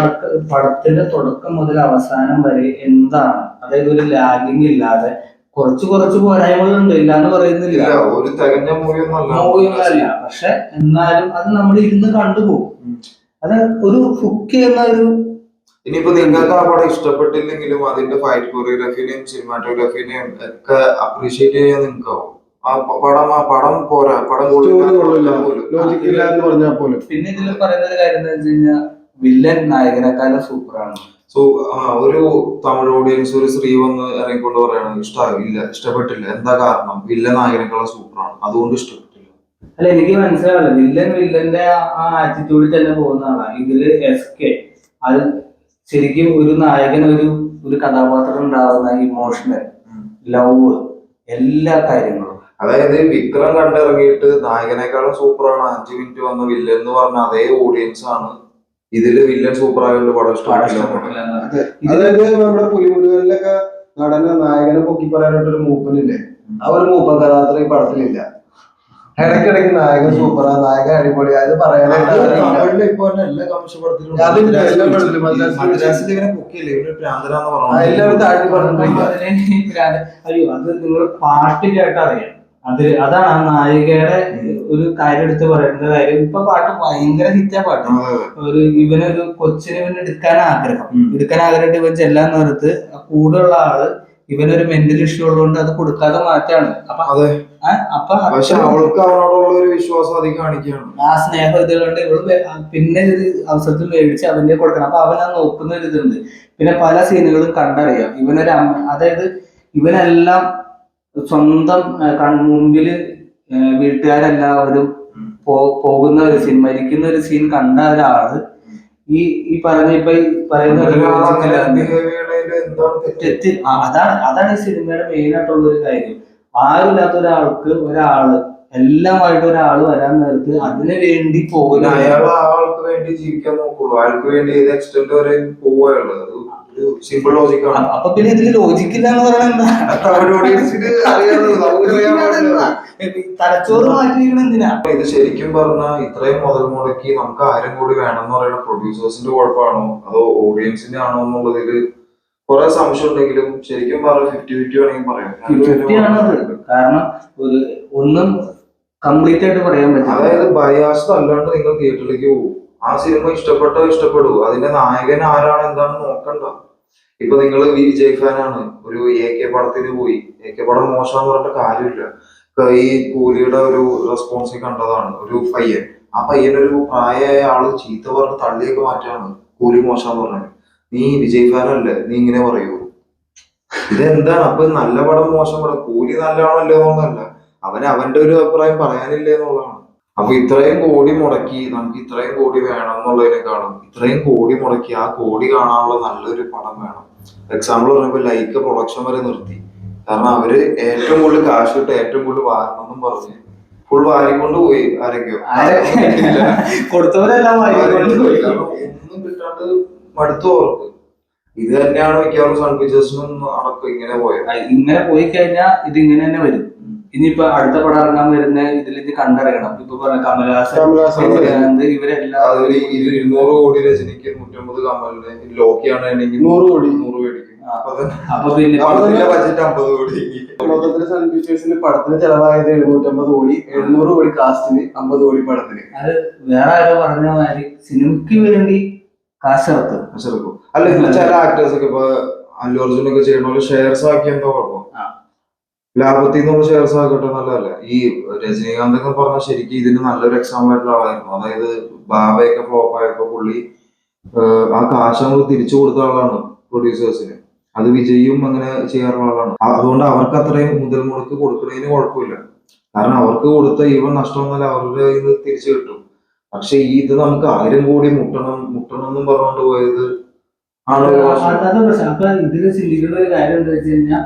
പടത്തിന്റെ തുടക്കം മുതൽ അവസാനം വരെ എന്താണ്, അതായത് ഒരു ലാഗിങ് ഇല്ലാതെ കുറച്ച് പോരായ്മകളുണ്ട്, ഇല്ലാന്ന് പറയുന്നില്ല. ഒരു തികഞ്ഞ മൂവിയൊന്നുമല്ല. പക്ഷെ എന്നാലും അത് നമ്മൾ ഇരുന്ന് കണ്ടുപോകും. അത് ഒരു ഹുക്ക് ചെയ്യുന്ന ഒരു. ഇനിയിപ്പോ നിങ്ങൾക്ക് ആ പടം ഇഷ്ടപ്പെട്ടില്ലെങ്കിലും അതിന്റെ ഫൈറ്റ് കൊറിയോഗ്രാഫിനെയും സിനിമാറ്റോഗ്രാഫിനെയും ഒക്കെ അപ്രീഷിയേറ്റ് ചെയ്യാൻ നിങ്ങൾക്കാവും. ആ പടം പോരാ, പടം ലോജിക്കില്ല എന്ന് പറഞ്ഞാൽ പോലും. പിന്നെ ഇതിൽ പറയുന്ന ഒരു കാര്യം എന്താ വെച്ച് കഴിഞ്ഞാൽ വില്ലൻ നായകനെക്കാളും സൂപ്പറാണ്. സോ ഒരു തമിഴ് ഓഡിയൻസ് ഒരു സ്ത്രീ വന്ന് ഇറങ്ങിക്കൊണ്ട് പറയണം ഇഷ്ടപ്പെട്ടില്ല, എന്താ കാരണം? വില്ലൻ നായകനേക്കാളും സൂപ്പറാണ്, അതുകൊണ്ട് ഇഷ്ടപ്പെട്ടില്ല. അല്ല, എനിക്ക് മനസ്സിലാവില്ല. വില്ലന്റെ ആ ആറ്റിറ്റ്യൂഡിൽ തന്നെ പോകുന്ന ആളാണ്. ഇതില് SK അത് ശരിക്കും ഒരു നായകൻ ഒരു കഥാപാത്രം ഉണ്ടാവുന്ന ഇമോഷണൽ ലവ് എല്ലാ കാര്യങ്ങളും. അതായത് വിക്രം കണ്ടിറങ്ങിയിട്ട് നായകനേക്കാളും സൂപ്പറാണ് 5 മിനിറ്റ് വന്ന വില്ലൻ എന്ന് പറഞ്ഞ അതേ ഓഡിയൻസ് ആണ് ഇതില് വില്ലൻ സൂപ്പർ ആയതുകൊണ്ട് പടം ഇഷ്ടപ്പെട്ടില്ല. അതായത് നമ്മുടെ പുലിമുരുകനിലൊക്കെ നടന്ന നായകനെ പൊക്കി പറയാനായിട്ടൊരു മൂപ്പനില്ലേ, ആ ഒരു മൂപ്പൻ കഥാപാത്രം ഈ പടത്തിലില്ല. ഇടയ്ക്കിടയ്ക്ക് നായകൻ സൂപ്പറാ, നായകൻ അടിപൊളി, അത് പറയാനായിട്ട് അയ്യോ അത് നിങ്ങൾ പാട്ട് കേട്ടറിയാം. അതാണ് ആ നായികയുടെ ഒരു കാര്യം എടുത്ത് പറയുന്ന കാര്യം. ഇപ്പൊ പാട്ട് ഭയങ്കര ഹിറ്റാ പാട്ട്. ഇവനൊരു കൊച്ചിന് എടുക്കാൻ ആഗ്രഹം ഇവൻ ചെല്ലാൻ നേരത്ത് കൂടെയുള്ള ആള് ഇവനൊരു മെന്റൽ ഇഷ്യൂ ഉള്ളതുകൊണ്ട് അത് കൊടുക്കാതെ മാറ്റാണ്. അപ്പൊ അവൾക്ക് അവനോടുള്ള ഒരു വിശ്വാസം അധികം കാണിക്കുകയാണ്. ആ സ്നേഹം ഇതുകൊണ്ട് ഇവള് പിന്നെ ഒരു അവസരത്തിൽ മേടിച്ച് അവന്റെ കൊടുക്കണം. അപ്പൊ അവൻ ആ നോക്കുന്ന ഒരു ഇതുണ്ട്. പിന്നെ പല സീനുകളും കണ്ടറിയാം. ഇവനൊരു അതായത് ഇവനെല്ലാം സ്വന്തം മുമ്പില് വീട്ടുകാരെല്ലാവരും പോകുന്ന ഒരു സീൻ, മരിക്കുന്ന ഒരു സീൻ കണ്ട ഒരാള് ഈ പറയുന്ന അതാണ് ഈ സിനിമയുടെ മെയിൻ ആയിട്ടുള്ള ഒരു കാര്യം. ആരുമില്ലാത്ത ഒരാള് എല്ലാമായിട്ട് ഒരാള് വരാൻ നേരത്ത് അതിനു വേണ്ടി പോകുന്ന അയാൾ ആൾക്ക് വേണ്ടി ജീവിക്കാൻ നോക്കുള്ളൂ. അയാൾക്ക് വേണ്ടി ഏത് എക്സ്റ്റെന്റ് വരെ പോവുകയുള്ളത്. ഒരു സിമ്പിൾ ലോജിക്കാണ്. അപ്പൊ പിന്നെ ഇതില് ലോജിക്കില്ല എന്ന് പറയുന്നത് തമിഴ് ഓഡിയൻസിന് അറിയാമല്ലോ, നമുക്ക് അറിയാമല്ലോ. തലച്ചോറ് മാറ്റിയിരിക്കണം എന്തിനാ? ഇത് ശരിക്കും പറഞ്ഞാൽ ഇത്രയും മുതൽ മുടക്കി നമുക്ക് 1000 കോടി വേണം എന്ന് പറയുന്ന പ്രൊഡ്യൂസേഴ്സിന്റെ കുഴപ്പമാണോ അതോ ഓഡിയൻസിന്റെ ആണോ എന്നുള്ളതിൽ കുറെ സംശയം ഉണ്ടെങ്കിലും ശരിക്കും പറഞ്ഞാൽ 50-50 വേണമെങ്കിൽ പറയാം. 50 ആണത്. കാരണം ഒന്നും കംപ്ലീറ്റ് ആയിട്ട് പറയാൻ പറ്റില്ല. അതായത് ബയാസ്ഡ് അല്ലാണ്ട് നിങ്ങൾ തിയേറ്ററിലേക്ക് പോകും, ആ സിനിമ ഇഷ്ടപ്പെടൂ, അതിന്റെ നായകൻ ആരാണ് എന്താണെന്ന് നോക്കണ്ട. ഇപ്പൊ നിങ്ങൾ വിജയ് ഫാനാണ്, ഒരു AK പടത്തിന് പോയി, AK പടം മോശമെന്ന് പറഞ്ഞിട്ട് കാര്യമില്ല. ഈ കൂലിയുടെ ഒരു റെസ്പോൺസ് കണ്ടതാണ്, ഒരു പയ്യൻ, ആ പയ്യനൊരു പ്രായമായ ആള് ചീത്ത പറഞ്ഞ് തള്ളിയൊക്കെ മാറ്റാണ് കൂലി മോശമെന്ന് പറഞ്ഞത്. നീ വിജയ് ഫാനല്ലേ, നീ ഇങ്ങനെ പറയൂ? ഇതെന്താണ്? അപ്പൊ നല്ല പടം മോശം പടം, കൂലി നല്ലതാണല്ലോ എന്നൊന്നല്ല, അവന്റെ ഒരു അഭിപ്രായം പറയാനില്ല എന്നുള്ളതാണ്. അപ്പൊ ഇത്രയും കോടി മുടക്കി നമുക്ക് ഇത്രയും കോടി വേണം എന്നുള്ളതിനേക്കാളും ഇത്രയും കോടി മുടക്കി ആ കോടി കാണാനുള്ള നല്ലൊരു പടം വേണം. എക്സാമ്പിൾ പറഞ്ഞപ്പോ ലൈക്ക് പ്രൊഡക്ഷൻ വരെ നിർത്തി. കാരണം അവര് ഏറ്റവും കൂടുതൽ കാശ് കിട്ടും, ഏറ്റവും കൂടുതൽ വാരണമെന്നും പറഞ്ഞ് ഫുൾ വാരിക്കൊണ്ട് പോയി. ആരൊക്കെയോ കൊടുത്തവരെല്ലാം ഒന്നും കിട്ടാണ്ട് മടുത്തു അവർക്ക്. ഇത് തന്നെയാണ് മിക്കവാറും സൺ പിക്ചേഴ്സിനും അടക്കം ഇങ്ങനെ പോയത്. ഇങ്ങനെ പോയി കഴിഞ്ഞാൽ ഇത് ഇങ്ങനെ തന്നെ വരും. ഇനിയിപ്പോ അടുത്ത പടം ഇറങ്ങാൻ വരുന്ന ഇതിലേക്ക് കണ്ടറിയണം. ഇപ്പൊ പറഞ്ഞ കമലഹാസൻ ഇവരെല്ലാം 200 കോടി രജനിക്ക്, 150 കമലിന്, ലോക്കിയാണ് 100 കോടി മേടിക്കും. അപ്പൊ പിന്നെ ബഡ്ജറ്റ് 50 കോടി. മൊത്തത്തിൽ സൺ പിക്ചേഴ്സിന് പടത്തിന് ചെലവായത് 750 കോടി, 700 കോടി കാസ്റ്റിന്, 50 കോടി പടത്തിന്. അത് വേറെ ആരോ പറഞ്ഞ മാതിരി സിനിമയ്ക്ക് വേണ്ടി കാശിറക്കും. അല്ല, ചില ആക്ടേഴ്സ് ഒക്കെ ഇപ്പൊ അല്ലു അർജുനൊക്കെ ചെയ്യണ പോലെ ഷെയർസ് ആക്കി എന്തോ കുഴപ്പം, ലാഭത്തിൽ നിന്നുള്ള ഷെയർസ് ആക്കട്ടെ, നല്ലതല്ല. ഈ രജനീകാന്ത് ഒക്കെ പറഞ്ഞാൽ ശരിക്കും ഇതിന് നല്ലൊരു എക്സാമ്പിൾ ആയിട്ടുള്ള ആളായിരുന്നു. അതായത് ബാബയൊക്കെ ഫ്ലോപ്പ് ആയപ്പോ പുള്ളി ആ കാശ് നമ്മൾ തിരിച്ചു കൊടുത്ത ആളാണ് പ്രൊഡ്യൂസേഴ്സിന്. അത് വിജയും അങ്ങനെ ചെയ്യാറുള്ള ആളാണ്. അതുകൊണ്ട് അവർക്ക് അത്രയും മുതൽ മുടക്ക് കൊടുക്കുന്നതിന് കുഴപ്പമില്ല. കാരണം അവർക്ക് കൊടുത്ത ഈവൻ നഷ്ടം വന്നാൽ അവരുടെ ഇത് തിരിച്ചു കിട്ടും. പക്ഷെ ഇത് നമുക്ക് 1000 കോടി മുട്ടണം എന്നും പറഞ്ഞുകൊണ്ട് പോയത് ആണ് ഒരു പ്രശ്നം. അപ്പൊ ഇതില് ചിന്തിക്കുന്ന ഒരു കാര്യം എന്താ വെച്ച് കഴിഞ്ഞാൽ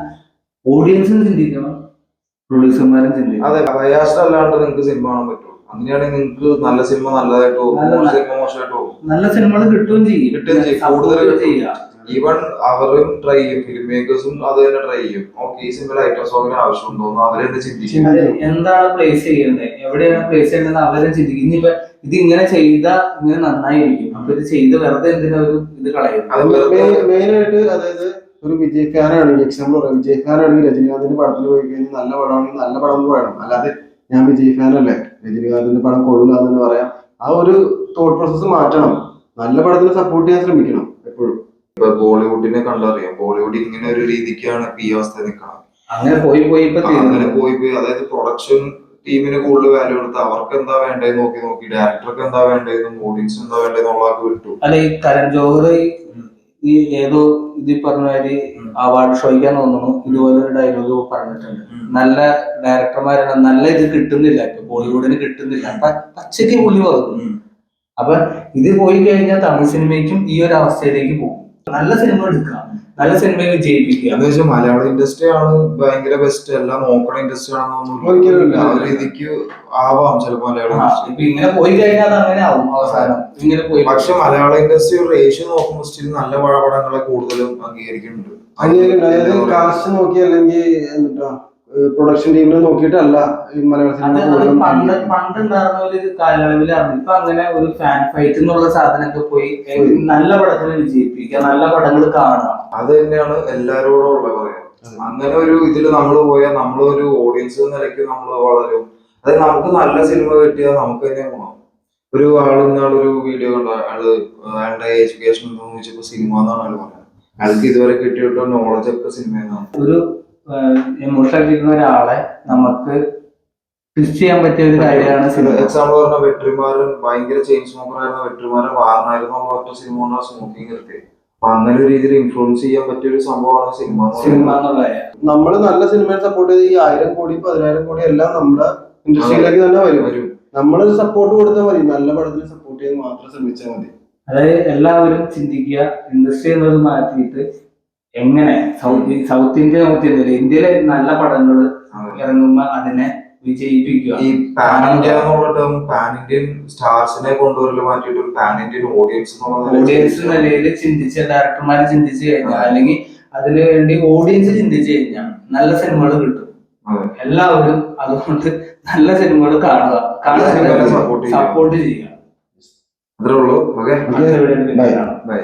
ഓഡിയൻസും ചിന്തിക്കണം, പ്രൊഡ്യൂസർമാരും ചിന്തിക്കണം. അതെ, ബയാസ്ഡ് അല്ലാണ്ട് നിങ്ങൾക്ക് സിനിമ കാണാൻ പറ്റും. അങ്ങനെയാണെങ്കിൽ നിങ്ങൾക്ക് നല്ല സിനിമ നല്ലതായിട്ട് പോകും, സിനിമ മോശമായിട്ട് പോകും. നല്ല സിനിമകൾ കിട്ടുകയും ചെയ്യും, കൂടുതൽ ചെയ്യാം. ഈവൻ അവരും ട്രൈ ചെയ്യും, ഫിലിം മേക്കേഴ്സും അത് തന്നെ ട്രൈ ചെയ്യും. ഓക്കെ, ഈ സിനിമയിൽ ഐറ്റം സോങ്ങിന് ആവശ്യമുണ്ടോ എന്ന് അവരെന്നെ ചിന്തിക്കും. എന്താണ് പ്ലേസ് ചെയ്യേണ്ടത്, എവിടെയാണ് പ്ലേസ് ചെയ്യേണ്ടത് അവരെ ചിന്തിക്കും. ഇനിയിപ്പോ ഇത് ഇങ്ങനെ ചെയ്താൽ ഇങ്ങനെ നന്നായിരിക്കും, അപ്പൊ ഇത് ചെയ്ത് വെറുതെ എന്തിനാ ഒരു ഇത് കളയും. മെയിൻ ആയിട്ട് അതായത് ഒരു വിജയ് ഫാനാണെങ്കിൽ, എക്സാമ്പിൾ പറയാം, വിജയ് ഫാനാണെങ്കിൽ രജനീകാന്തിന്റെ പടത്തിന് പോയി കഴിഞ്ഞാൽ നല്ല പടമാണെങ്കിൽ നല്ല പടം എന്ന് പറയണം. അല്ലാതെ ഞാൻ വിജയ് ഫാനല്ലേ രജനീകാന്തിന്റെ പടം കൊള്ളൂല എന്ന് പറയാം. ആ ഒരു തോട്ട് പ്രോസസ് മാറ്റണം. നല്ല പടത്തിന് സപ്പോർട്ട് ചെയ്യാൻ ശ്രമിക്കണം എപ്പോഴും. ഇപ്പൊ ബോളിവുഡിനെ കണ്ടറിയാം, ബോളിവുഡ് ഇങ്ങനെ ഒരു രീതിക്കാണ് ഈ അവസ്ഥ നിൽക്കണം. അങ്ങനെ പോയി അതായത് പ്രൊഡക്ഷൻ ടീമിന് കൂടുതൽ വാല്യൂ കൊടുത്ത് അവർക്ക് എന്താ വേണ്ടതെന്ന് നോക്കി ഡയറക്ടർക്ക് എന്താ വേണ്ടതെന്നും ഓഡിയൻസ് എന്താ വേണ്ടതെന്നുള്ള വിട്ടു. അല്ല, ഈ കരൺ ജോഹർ ഈ ഏതോ ഇതിൽ പറഞ്ഞ മാതിരി അവാർഡ് ഷോയ്ക്കാൻ തോന്നുന്നു ഇതുപോലെ ഒരു ഡയലോഗ് പറഞ്ഞിട്ടുണ്ട്. നല്ല ഡയറക്ടർമാരാണ്, നല്ല ഇത് കിട്ടുന്നില്ല, ഇപ്പൊ ബോളിവുഡിന് കിട്ടുന്നില്ല, പച്ചയ്ക്ക് പുള്ളി പറഞ്ഞു. അപ്പൊ ഇത് പോയി കഴിഞ്ഞാൽ തമിഴ് സിനിമയ്ക്കും ഈ ഒരു അവസ്ഥയിലേക്ക് പോകും. നല്ല സിനിമ എടുക്കുക, നല്ല സിനിമയെ വിജയിപ്പിക്കുക. എന്ന് വെച്ചാൽ മലയാളം ഇൻഡസ്ട്രി ആണ് ഭയങ്കര ബെസ്റ്റ്, എല്ലാം നോക്കണ ഇൻഡസ്ട്രി ആണെന്നൊന്നും ആ രീതിക്ക് ആവാം ചിലപ്പോ മലയാളം ഇൻഡസ്ട്രി. ഇങ്ങനെ പോയി കഴിഞ്ഞാൽ അത് അങ്ങനെ ആവും അവസാനം. ഇങ്ങനെ പോയി പക്ഷെ മലയാളം ഇൻഡസ്ട്രി ഒരു റേഷ്യോ നോക്കുമ്പോൾ സ്റ്റിൽ നല്ല പടങ്ങളെ കൂടുതലും അംഗീകരിക്കുന്നുണ്ട്. അതായത് കാസ്റ്റ് നോക്കി അല്ലെങ്കിൽ എന്താ പ്രൊഡക്ഷൻ ടീമിനെ നോക്കിയിട്ടല്ല മലയാള സിനിമ. പണ്ടുണ്ടായിരുന്ന ഒരു കാലയളവിലാണ്. ഇപ്പൊ അങ്ങനെ ഒരു ഫാൻ ഫൈറ്റ് എന്നുള്ള സാധനമൊക്കെ പോയി നല്ല പടത്തിനെ വിജയിപ്പിക്കുക, നല്ല പടങ്ങൾ കാണുക. അത് തന്നെയാണ് എല്ലാരോടും ഉള്ള പറയാം. അങ്ങനെ ഒരു ഇതിൽ നമ്മൾ പോയാൽ നമ്മളൊരു ഓഡിയൻസ് നിലയ്ക്ക് നമ്മൾ വളരും. അതായത് നമുക്ക് നല്ല സിനിമ കിട്ടിയാൽ നമുക്ക് തന്നെ ഗുണം. ഒരു ഇന്നാളൊരു വീഡിയോ കണ്ട അയാളുടെ എഡ്യൂക്കേഷൻ എന്താണെന്ന് വെച്ചപ്പോ സിനിമ എന്നാണ് അയാൾ പറയുന്നത്. അയാൾക്ക് ഇതുവരെ കിട്ടിയിട്ടുള്ള നോളജ് ഒക്കെ സിനിമയെന്നാണ്. ഒരു എമോഷണൽ ഇരിക്കുന്ന ഒരാളെ നമുക്ക് ട്വിസ്റ്റ് ചെയ്യാൻ പറ്റിയ ഒരു കാര്യമാണ് സിനിമ. എക്സാമ്പിൾ പറഞ്ഞ വെട്രിമാരൻ ഭയങ്കര ചെയിൻ സ്മോക്കർ ആയിരുന്ന വെട്രിമാരൻ വാറനായിരുന്നു ഒറ്റ സിനിമ കൊണ്ട് സ്മോക്കിംഗ് നിർത്തി. അപ്പൊ അങ്ങനെ ഒരു രീതിയിൽ ഇൻഫ്ലുവൻസ് ചെയ്യാൻ പറ്റിയ ഒരു സംഭവമാണ് സിനിമ എന്നുള്ള. നമ്മള് നല്ല സിനിമയെ സപ്പോർട്ട് ചെയ്ത് ഈ 1000 കോടി 10,000 കോടി എല്ലാം നമ്മുടെ ഇൻഡസ്ട്രിയിലേക്ക് തന്നെ വരും. നമ്മള് സപ്പോർട്ട് കൊടുത്താൽ മതി, നല്ല പടത്തിന് സപ്പോർട്ട് ചെയ്യാൻ മാത്രം ശ്രമിച്ചാൽ മതി. അതായത് എല്ലാവരും ചിന്തിക്കുക, ഇൻഡസ്ട്രി എന്നത് മാറ്റിയിട്ട് എങ്ങനെ സൗത്ത് ഇന്ത്യ നോക്കിയിരുന്നില്ല, ഇന്ത്യയിലെ നല്ല പടങ്ങൾ ഇറങ്ങുമ്പോ അതിനെ വിജയിപ്പിക്കുക. ഈ പാൻ ഇന്ത്യ എന്നുള്ള ടേം പാൻ ഇന്ത്യൻ സ്റ്റാർസിനെ കൊണ്ടുവരല് മാറ്റിയിട്ട് ഒരു പാൻ ഇന്ത്യൻ ഓഡിയൻസ് ഓഡിയൻസ് നിലയിൽ ചിന്തിച്ച ഡയറക്ടർമാര് ചിന്തിച്ചു കഴിഞ്ഞാൽ അല്ലെങ്കിൽ അതിനു വേണ്ടി ഓഡിയൻസ് ചിന്തിച്ചു കഴിഞ്ഞാൽ നല്ല സിനിമകൾ കിട്ടും. എല്ലാവരും അതുകൊണ്ട് നല്ല സിനിമകൾ കാണുക, സപ്പോർട്ട് സപ്പോർട്ട് ചെയ്യുക. അത്രേ ഉള്ളൂ. Okay, bye. ബൈ.